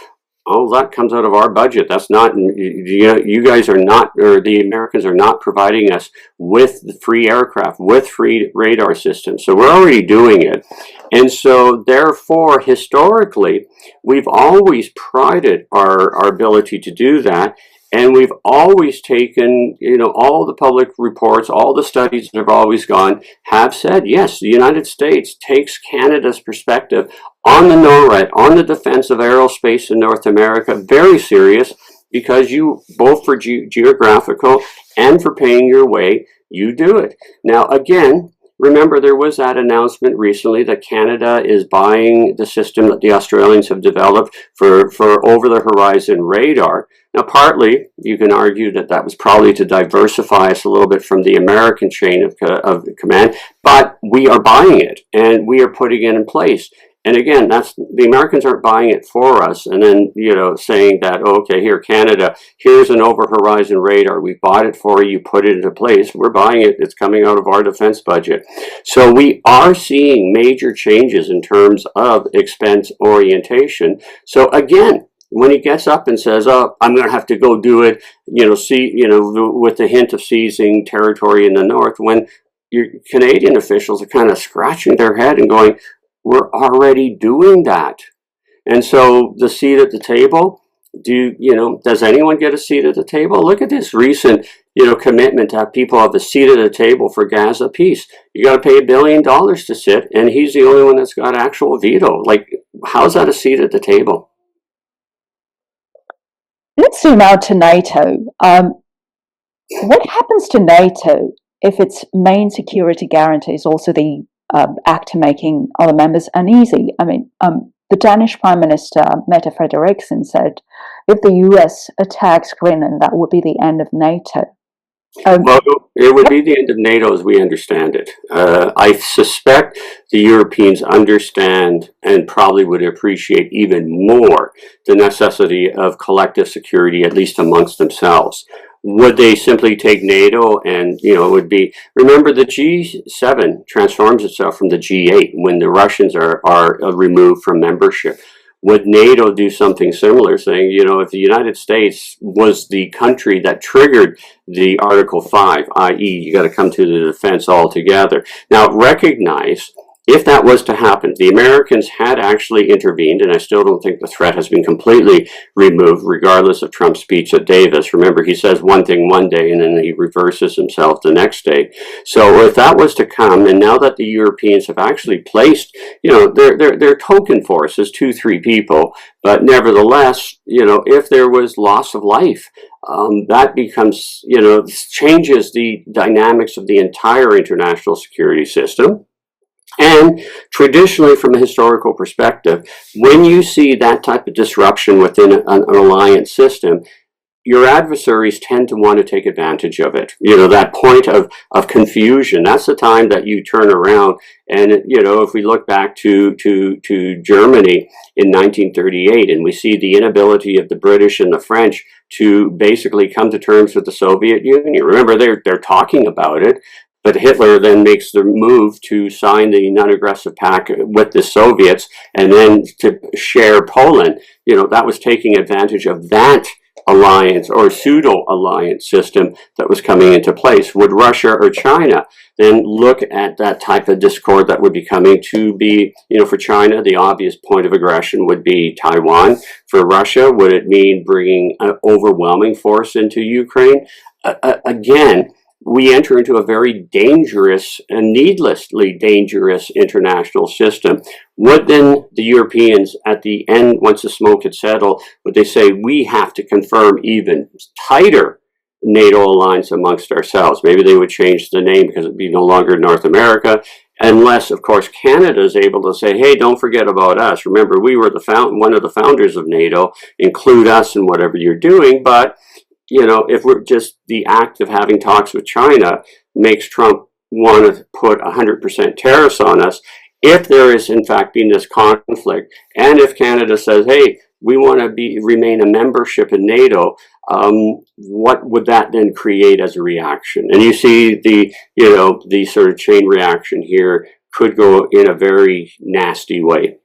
Speaker 1: All that comes out of our budget. That's not, you guys are not, or the Americans are not providing us with the free aircraft, with free radar systems. So we're already doing it. And so therefore, historically, we've always prided our ability to do that. And we've always taken, all the public reports, all the studies that have always gone, have said, yes, the United States takes Canada's perspective on the NORAD, on the defense of aerospace in North America, very serious, because you, both for geographical and for paying your way, you do it. Now, again, remember, there was that announcement recently that Canada is buying the system that the Australians have developed for over-the-horizon radar. Now, partly, you can argue that that was probably to diversify us a little bit from the American chain of command, but we are buying it, and we are putting it in place. And again, the Americans aren't buying it for us and then, saying that, oh, okay, here, Canada, here's an over-horizon radar. We bought it for you, put it into place. We're buying it. It's coming out of our defense budget. So we are seeing major changes in terms of expense orientation. So again, when he gets up and says, oh, I'm going to have to go do it, with the hint of seizing territory in the north, when your Canadian officials are kind of scratching their head and going, we're already doing that. And so the seat at the table, does anyone get a seat at the table? Look at this recent, commitment to have people have a seat at the table for Gaza peace. You got to pay $1 billion to sit, and he's the only one that's got actual veto. Like, how's that a seat at the table?
Speaker 3: Let's zoom out to NATO. What happens to NATO if its main security guarantee is also the act to making other members uneasy? I mean, the Danish Prime Minister, Mette Frederiksen, said if the US attacks Greenland, that would be the end of NATO.
Speaker 1: Well, it would be the end of NATO as we understand it. I suspect the Europeans understand and probably would appreciate even more the necessity of collective security, at least amongst themselves. Would they simply take NATO and, it would be, remember the G7 transforms itself from the G8 when the Russians are removed from membership. Would NATO do something similar, saying, if the United States was the country that triggered the Article 5, i.e. you got to come to the defense altogether. Now, recognize, if that was to happen, the Americans had actually intervened, and I still don't think the threat has been completely removed, regardless of Trump's speech at Davos. Remember, he says one thing one day, and then he reverses himself the next day. So if that was to come, and now that the Europeans have actually placed, their token force is 2-3 people, but nevertheless, if there was loss of life, that becomes, changes the dynamics of the entire international security system. And traditionally, from a historical perspective, when you see that type of disruption within an alliance system, your adversaries tend to want to take advantage of it. That point of confusion, that's the time that you turn around. And, if we look back to Germany in 1938, and we see the inability of the British and the French to basically come to terms with the Soviet Union. Remember, they're talking about it. But Hitler then makes the move to sign the non-aggressive pact with the Soviets and then to share Poland. That was taking advantage of that alliance or pseudo-alliance system that was coming into place. Would Russia or China then look at that type of discord that would be coming to be, for China, the obvious point of aggression would be Taiwan. For Russia, would it mean bringing an overwhelming force into Ukraine? Again, we enter into a very dangerous and needlessly dangerous international system. Would then the Europeans at the end, once the smoke had settled, would they say, we have to confirm even tighter NATO alliance amongst ourselves? Maybe they would change the name because it would be no longer North America, unless, of course, Canada is able to say, hey, don't forget about us. Remember, we were one of the founders of NATO. Include us in whatever you're doing. But if we're just the act of having talks with China makes Trump want to put 100% tariffs on us, if there is in fact been this conflict, and if Canada says, hey, we want to remain a membership in NATO, what would that then create as a reaction? And you see the sort of chain reaction here could go in a very nasty way.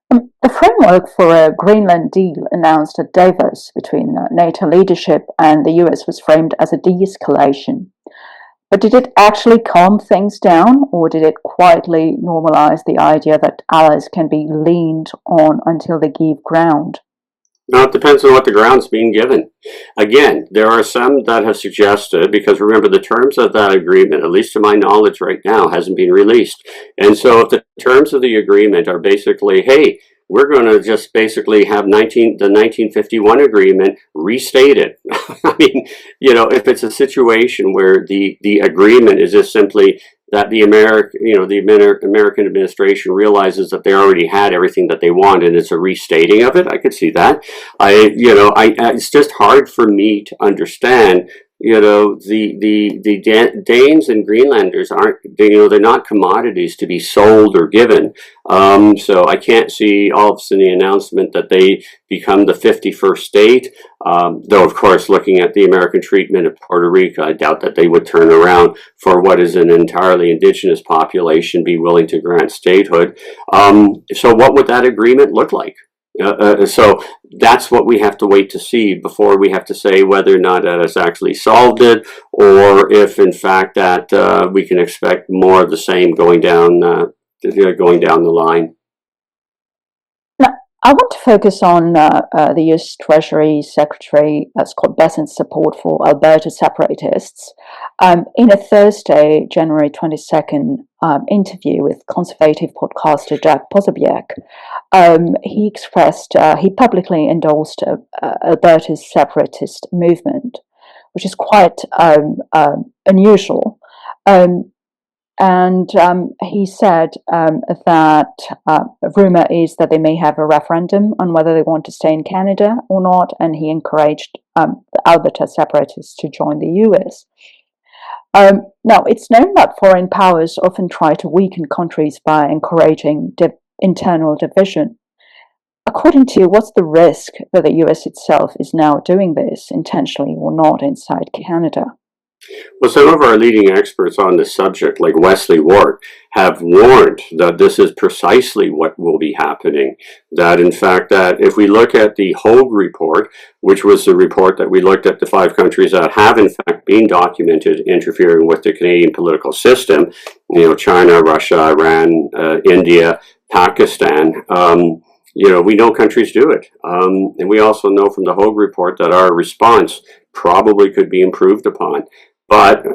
Speaker 3: The framework for a Greenland deal announced at Davos between NATO leadership and the US was framed as a de-escalation. But did it actually calm things down, or did it quietly normalize the idea that allies can be leaned on until they give ground?
Speaker 1: Now, it depends on what the ground's being given. Again, there are some that have suggested, because remember, the terms of that agreement, at least to my knowledge right now, hasn't been released. And so if the terms of the agreement are basically, hey, we're going to just basically have the 1951 agreement restated. I mean, if it's a situation where the agreement is just simply that the American administration realizes that they already had everything that they want, and it's a restating of it, I could see that. It's just hard for me to understand. The Danes and Greenlanders aren't, they're not commodities to be sold or given. So I can't see all of a sudden the announcement that they become the 51st state. Though, of course, looking at the American treatment of Puerto Rico, I doubt that they would turn around for what is an entirely indigenous population, be willing to grant statehood. So what would that agreement look like? So that's what we have to wait to see before we have to say whether or not that has actually solved it, or if in fact that we can expect more of the same going down the line.
Speaker 3: I want to focus on the U.S. Treasury Secretary Scott Bessent's support for Alberta separatists. In a Thursday, January 22nd interview with conservative podcaster Jack Posobiec, he publicly endorsed Alberta's separatist movement, which is quite unusual. And he said that rumor is that they may have a referendum on whether they want to stay in Canada or not, and he encouraged the Alberta separatists to join the US. Now, it's known that foreign powers often try to weaken countries by encouraging internal division. According to you, what's the risk that the US itself is now doing this, intentionally or not, inside Canada?
Speaker 1: Well, some of our leading experts on this subject, like Wesley Ward, have warned that this is precisely what will be happening. That, in fact, that if we look at the Hogue report, which was the report that we looked at the 5 countries that have, in fact, been documented interfering with the Canadian political system, China, Russia, Iran, India, Pakistan, we know countries do it. And we also know from the Hogue report that our response probably could be improved upon. But,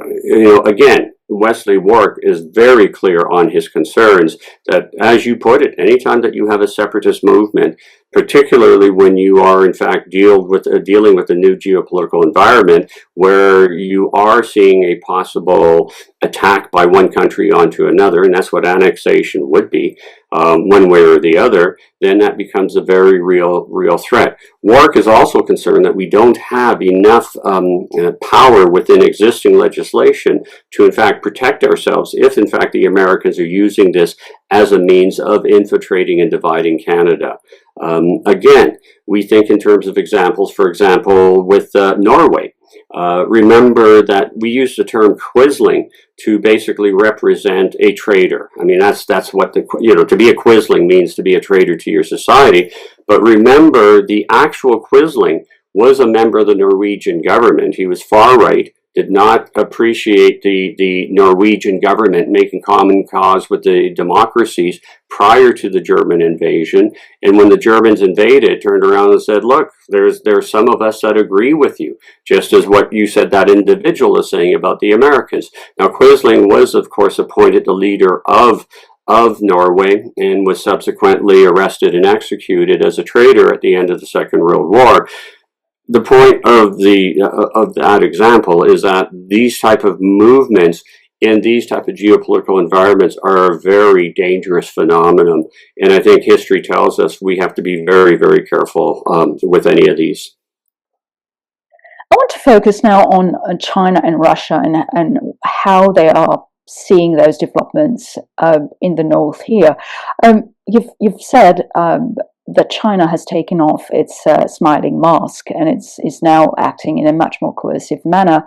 Speaker 1: again, Wesley Ward is very clear on his concerns that, as you put it, anytime that you have a separatist movement, particularly when you are in fact dealing with a new geopolitical environment where you are seeing a possible attack by one country onto another, and that's what annexation would be, one way or the other. Then that becomes a very real threat. Warwick is also concerned that we don't have enough power within existing legislation to in fact protect ourselves if in fact the Americans are using this as a means of infiltrating and dividing Canada. Again, we think in terms of examples, for example, with Norway. Remember that we use the term quisling to basically represent a traitor. I mean, that's what to be a quisling means, to be a traitor to your society. But remember, the actual quisling was a member of the Norwegian government. He was far right, did not appreciate the Norwegian government making common cause with the democracies prior to the German invasion. And when the Germans invaded, turned around and said, look, there's some of us that agree with you, just as what you said that individual is saying about the Americans. Now, Quisling was, of course, appointed the leader of Norway and was subsequently arrested and executed as a traitor at the end of the Second World War. The point of that example is that these type of movements in these type of geopolitical environments are a very dangerous phenomenon, and I think history tells us we have to be very careful with any of these.
Speaker 3: I want to focus now on China and Russia and how they are seeing those developments in the north here. You've said that China has taken off its smiling mask and is now acting in a much more coercive manner.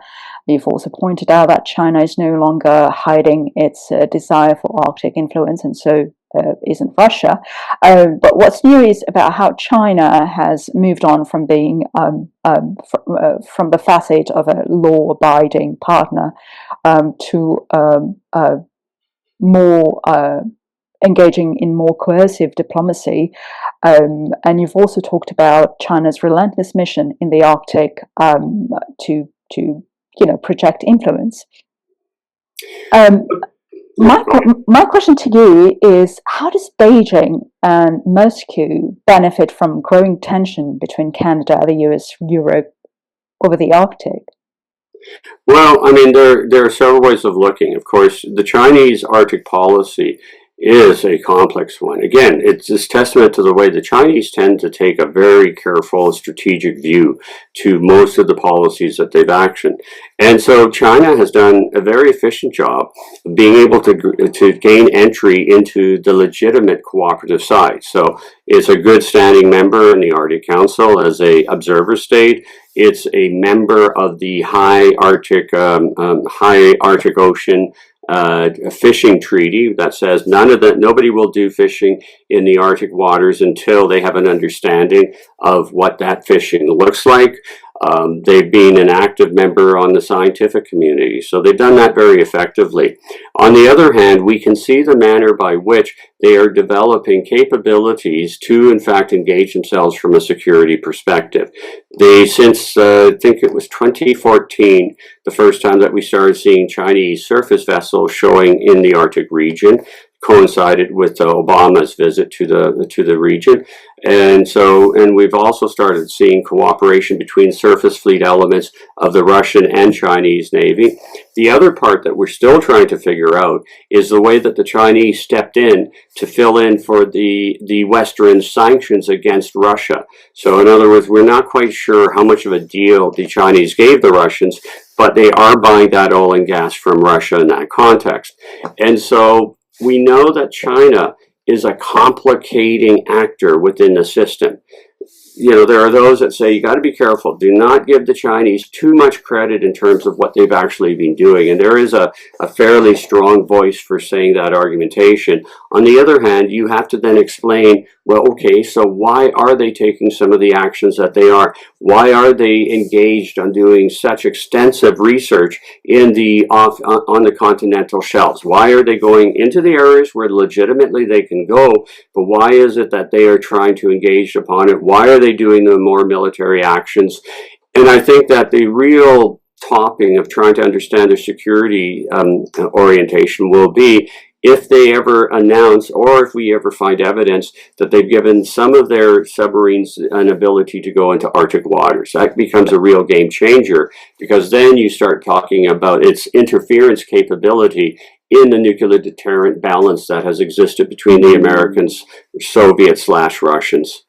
Speaker 3: You've also pointed out that China is no longer hiding its desire for Arctic influence, and so isn't Russia. But what's new is about how China has moved on from being from the facet of a law-abiding partner to more engaging in more coercive diplomacy. And you've also talked about China's relentless mission in the Arctic to project influence. My question to you is, how does Beijing and Moscow benefit from growing tension between Canada, the US, Europe over the Arctic?
Speaker 1: Well, I mean, there are several ways of looking. Of course, the Chinese Arctic policy is a complex one. Again, it's this testament to the way the Chinese tend to take a very careful strategic view to most of the policies that they've actioned. And so China has done a very efficient job of being able to gain entry into the legitimate cooperative side. So it's a good standing member in the Arctic Council as a observer state. It's a member of the High Arctic Ocean fishing treaty that says nobody will do fishing in the Arctic waters until they have an understanding of what that fishing looks like. They've been an active member on the scientific community, so they've done that very effectively. On the other hand, we can see the manner by which they are developing capabilities to, in fact, engage themselves from a security perspective. Since I think it was 2014, the first time that we started seeing Chinese surface vessels showing in the Arctic region, coincided with Obama's visit to the region. And we've also started seeing cooperation between surface fleet elements of the Russian and Chinese Navy. The other part that we're still trying to figure out is the way that the Chinese stepped in to fill in for the Western sanctions against Russia. So in other words, we're not quite sure how much of a deal the Chinese gave the Russians, but they are buying that oil and gas from Russia in that context. And so we know that China is a complicating actor within the system. There are those that say you got to be careful. Do not give the Chinese too much credit in terms of what they've actually been doing. And there is a fairly strong voice for saying that argumentation. On the other hand, you have to then explain, well, okay, so why are they taking some of the actions that they are? Why are they engaged on doing such extensive research on the continental shelves? Why are they going into the areas where legitimately they can go, but why is it that they are trying to engage upon it? Why are they doing the more military actions? And I think that the real topping of trying to understand their security orientation will be if they ever announce, or if we ever find evidence that they've given some of their submarines an ability to go into Arctic waters. That becomes a real game changer, because then you start talking about its interference capability in the nuclear deterrent balance that has existed between the Americans, Soviets/Russians.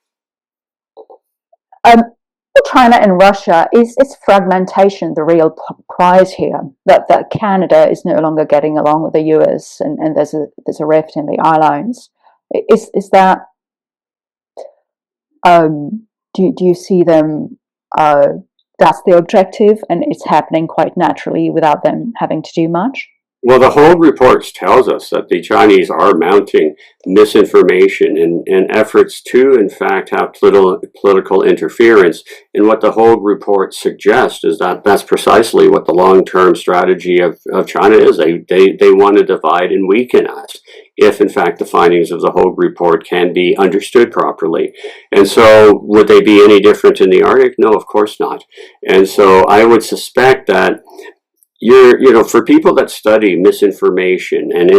Speaker 3: China and Russia, is fragmentation the real prize here? That Canada is no longer getting along with the US, and there's a rift in the islands. Is that do you see them? That's the objective, and it's happening quite naturally without them having to do much.
Speaker 1: Well, the Hogue reports tells us that the Chinese are mounting misinformation and efforts to, in fact, have political interference. And what the Hogue reports suggest is that that's precisely what the long-term strategy of China is. They want to divide and weaken us, if in fact the findings of the Hogue report can be understood properly. And so would they be any different in the Arctic? No, of course not. And so I would suspect that for people that study misinformation and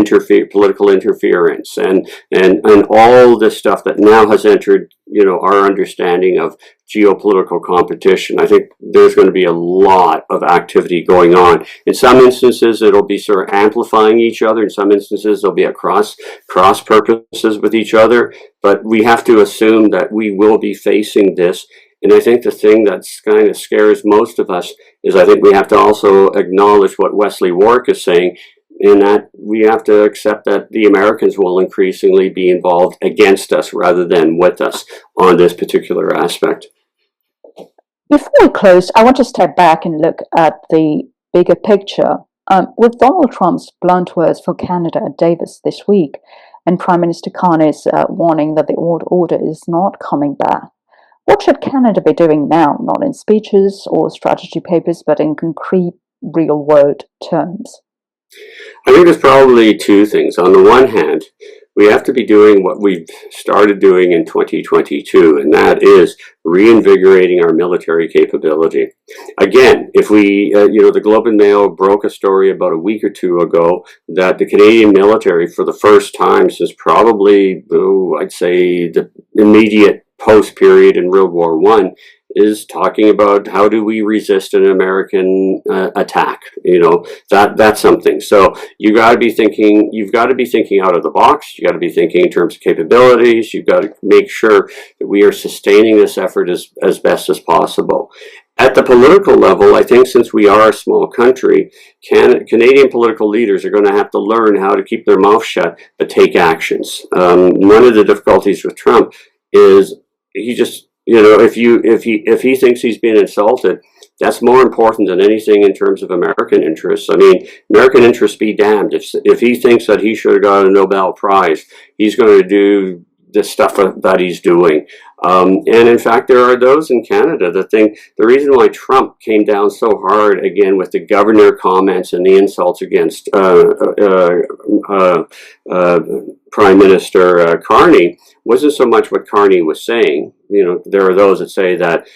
Speaker 1: political interference and all this stuff that now has entered, our understanding of geopolitical competition, I think there's going to be a lot of activity going on. In some instances, it'll be sort of amplifying each other. In some instances, there'll be a cross purposes with each other. But we have to assume that we will be facing this. And I think the thing that kind of scares most of us is I think we have to also acknowledge what Wesley Warwick is saying, in that we have to accept that the Americans will increasingly be involved against us rather than with us on this particular aspect.
Speaker 3: Before we close, I want to step back and look at the bigger picture. With Donald Trump's blunt words for Canada at Davos this week, and Prime Minister Carney's warning that the old order is not coming back, what should Canada be doing now, not in speeches or strategy papers, but in concrete, real-world terms?
Speaker 1: I think there's probably two things. On the one hand, we have to be doing what we've started doing in 2022, and that is reinvigorating our military capability. Again, if we, the Globe and Mail broke a story about a week or two ago that the Canadian military, for the first time since probably, I'd say the immediate post-period in World War I, is talking about how do we resist an American attack. That's something. So you've got to be thinking out of the box. You got to be thinking in terms of capabilities. You've got to make sure that we are sustaining this effort as best as possible. At the political level, I think since we are a small country, Canadian political leaders are going to have to learn how to keep their mouth shut but take actions. One of the difficulties with Trump is he just, if he thinks he's been insulted, that's more important than anything in terms of American interests. I mean, American interests be damned. If he thinks that he should have got a Nobel Prize, he's going to do the stuff that he's doing. And in fact, there are those in Canada that think the reason why Trump came down so hard again with the governor comments and the insults against Prime Minister Carney wasn't so much what Carney was saying. There are those that say that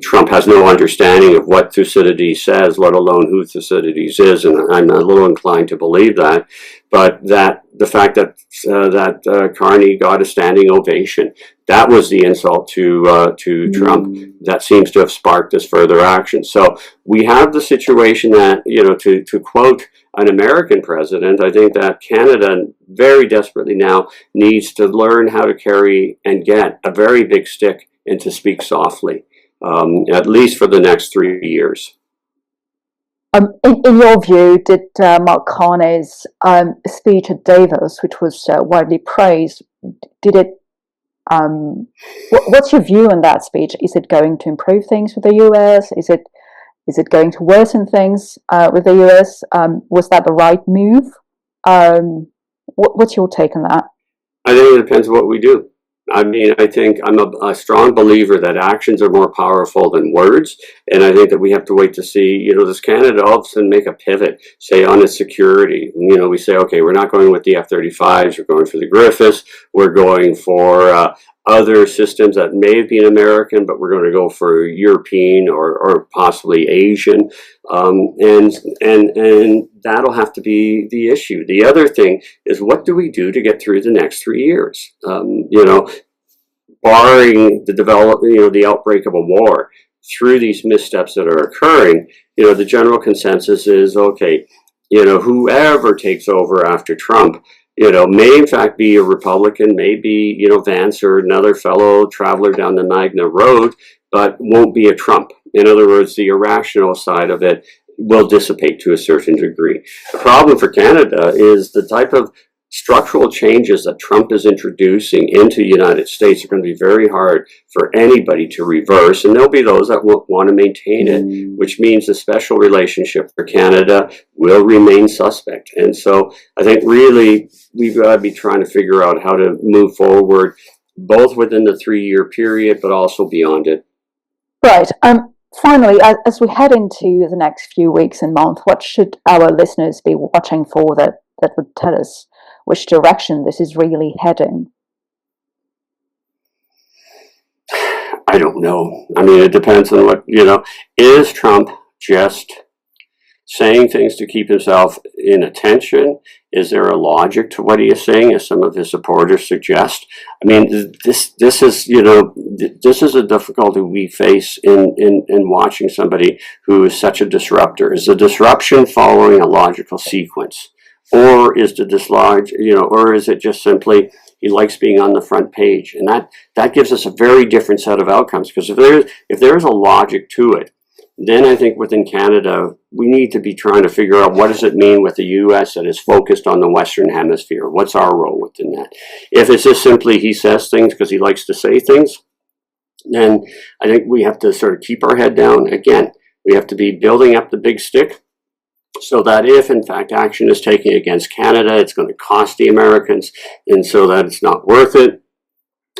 Speaker 1: Trump has no understanding of what Thucydides says, let alone who Thucydides is, and I'm a little inclined to believe that. But that the fact that Carney got a standing ovation, that was the insult to Trump that seems to have sparked this further action. So we have the situation that, to quote an American president, I think that Canada very desperately now needs to learn how to carry and get a very big stick and to speak softly, at least for the next 3 years.
Speaker 3: In your view, did Mark Carney's speech at Davos, which was widely praised, did it? What's your view on that speech? Is it going to improve things with the US? Is it going to worsen things with the US? Was that the right move? What's your take on that?
Speaker 1: I think it depends on what we do. I mean, I think I'm a strong believer that actions are more powerful than words, and I think that we have to wait to see, does Canada all of a sudden make a pivot, say, on its security? We say, okay, we're not going with the F-35s, we're going for the Griffiths, we're going for other systems that may have been American, but we're going to go for European or possibly Asian, and that'll have to be the issue. The other thing is, what do we do to get through the next 3 years? Barring the development, the outbreak of a war, through these missteps that are occurring, the general consensus is, okay, whoever takes over after Trump, may in fact be a Republican, maybe, Vance or another fellow traveler down the Magna Road, but won't be a Trump. In other words, the irrational side of it will dissipate to a certain degree. The problem for Canada is the type of structural changes that Trump is introducing into the United States are going to be very hard for anybody to reverse, and there'll be those that won't want to maintain it, which means the special relationship for Canada will remain suspect. And so I think really we've got to be trying to figure out how to move forward, both within the 3-year period, but also beyond it.
Speaker 3: Right. Finally, as we head into the next few weeks and months, what should our listeners be watching for that would tell us which direction this is really heading?
Speaker 1: I don't know. I mean, it depends on what, is Trump just saying things to keep himself in attention? Is there a logic to what he is saying, as some of his supporters suggest? I mean, this is a difficulty we face in watching somebody who is such a disruptor. Is the disruption following a logical sequence? Or is the dislodge, or is it just simply he likes being on the front page? And that gives us a very different set of outcomes, because if there's a logic to it, then I think within Canada, we need to be trying to figure out, what does it mean with the U.S. that is focused on the Western Hemisphere? What's our role within that? If it's just simply he says things because he likes to say things, then I think we have to sort of keep our head down. Again, we have to be building up the big stick, so that if in fact action is taken against Canada, it's going to cost the Americans, and so that it's not worth it.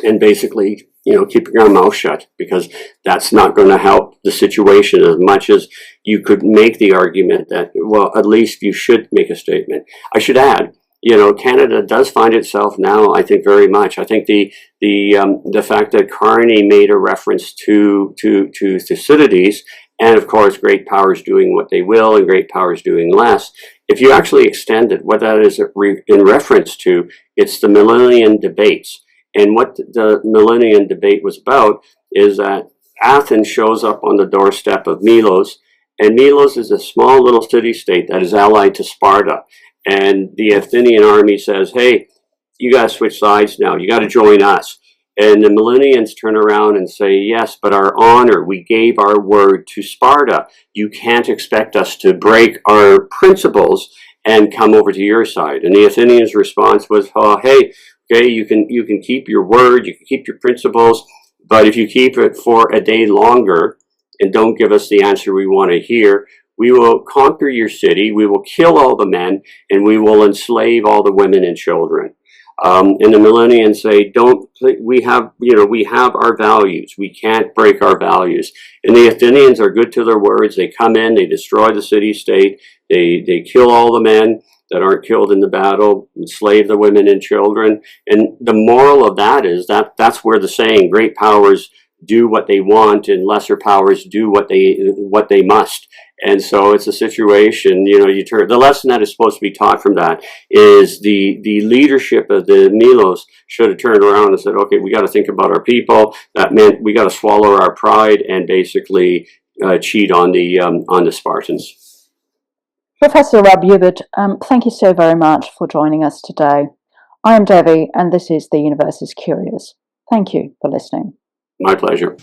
Speaker 1: And basically, keeping our mouth shut, because that's not going to help the situation as much as you could make the argument that, well, at least you should make a statement. I should add, Canada does find itself now, I think, very much. I think the fact that Carney made a reference to Thucydides, and of course, great powers doing what they will and great powers doing less. If you actually extend it, what that is in reference to, it's the Millennium debates. And what the Millennium debate was about is that Athens shows up on the doorstep of Milos, and Milos is a small little city-state that is allied to Sparta. And the Athenian army says, hey, you got to switch sides now. You got to join us. And the Millennians turn around and say, yes, but our honor, we gave our word to Sparta. You can't expect us to break our principles and come over to your side. And the Athenians' response was, oh, hey, okay, you can keep your word, you can keep your principles, but if you keep it for a day longer and don't give us the answer we want to hear, we will conquer your city, we will kill all the men, and we will enslave all the women and children. And the Millennians say, we have our values. We can't break our values. And the Athenians are good to their words. They come in, they destroy the city-state, they kill all the men that aren't killed in the battle, enslave the women and children. And the moral of that is that's where the saying, great powers do what they want and lesser powers do what they must. And so it's a situation, the lesson that is supposed to be taught from that is the leadership of the Milos should have turned around and said, okay, we got to think about our people. That meant we got to swallow our pride and basically cheat on the Spartans.
Speaker 3: Professor Rob Huebert, thank you so very much for joining us today. I am Debbie, and this is The Universe is Curious. Thank you for listening.
Speaker 1: My pleasure.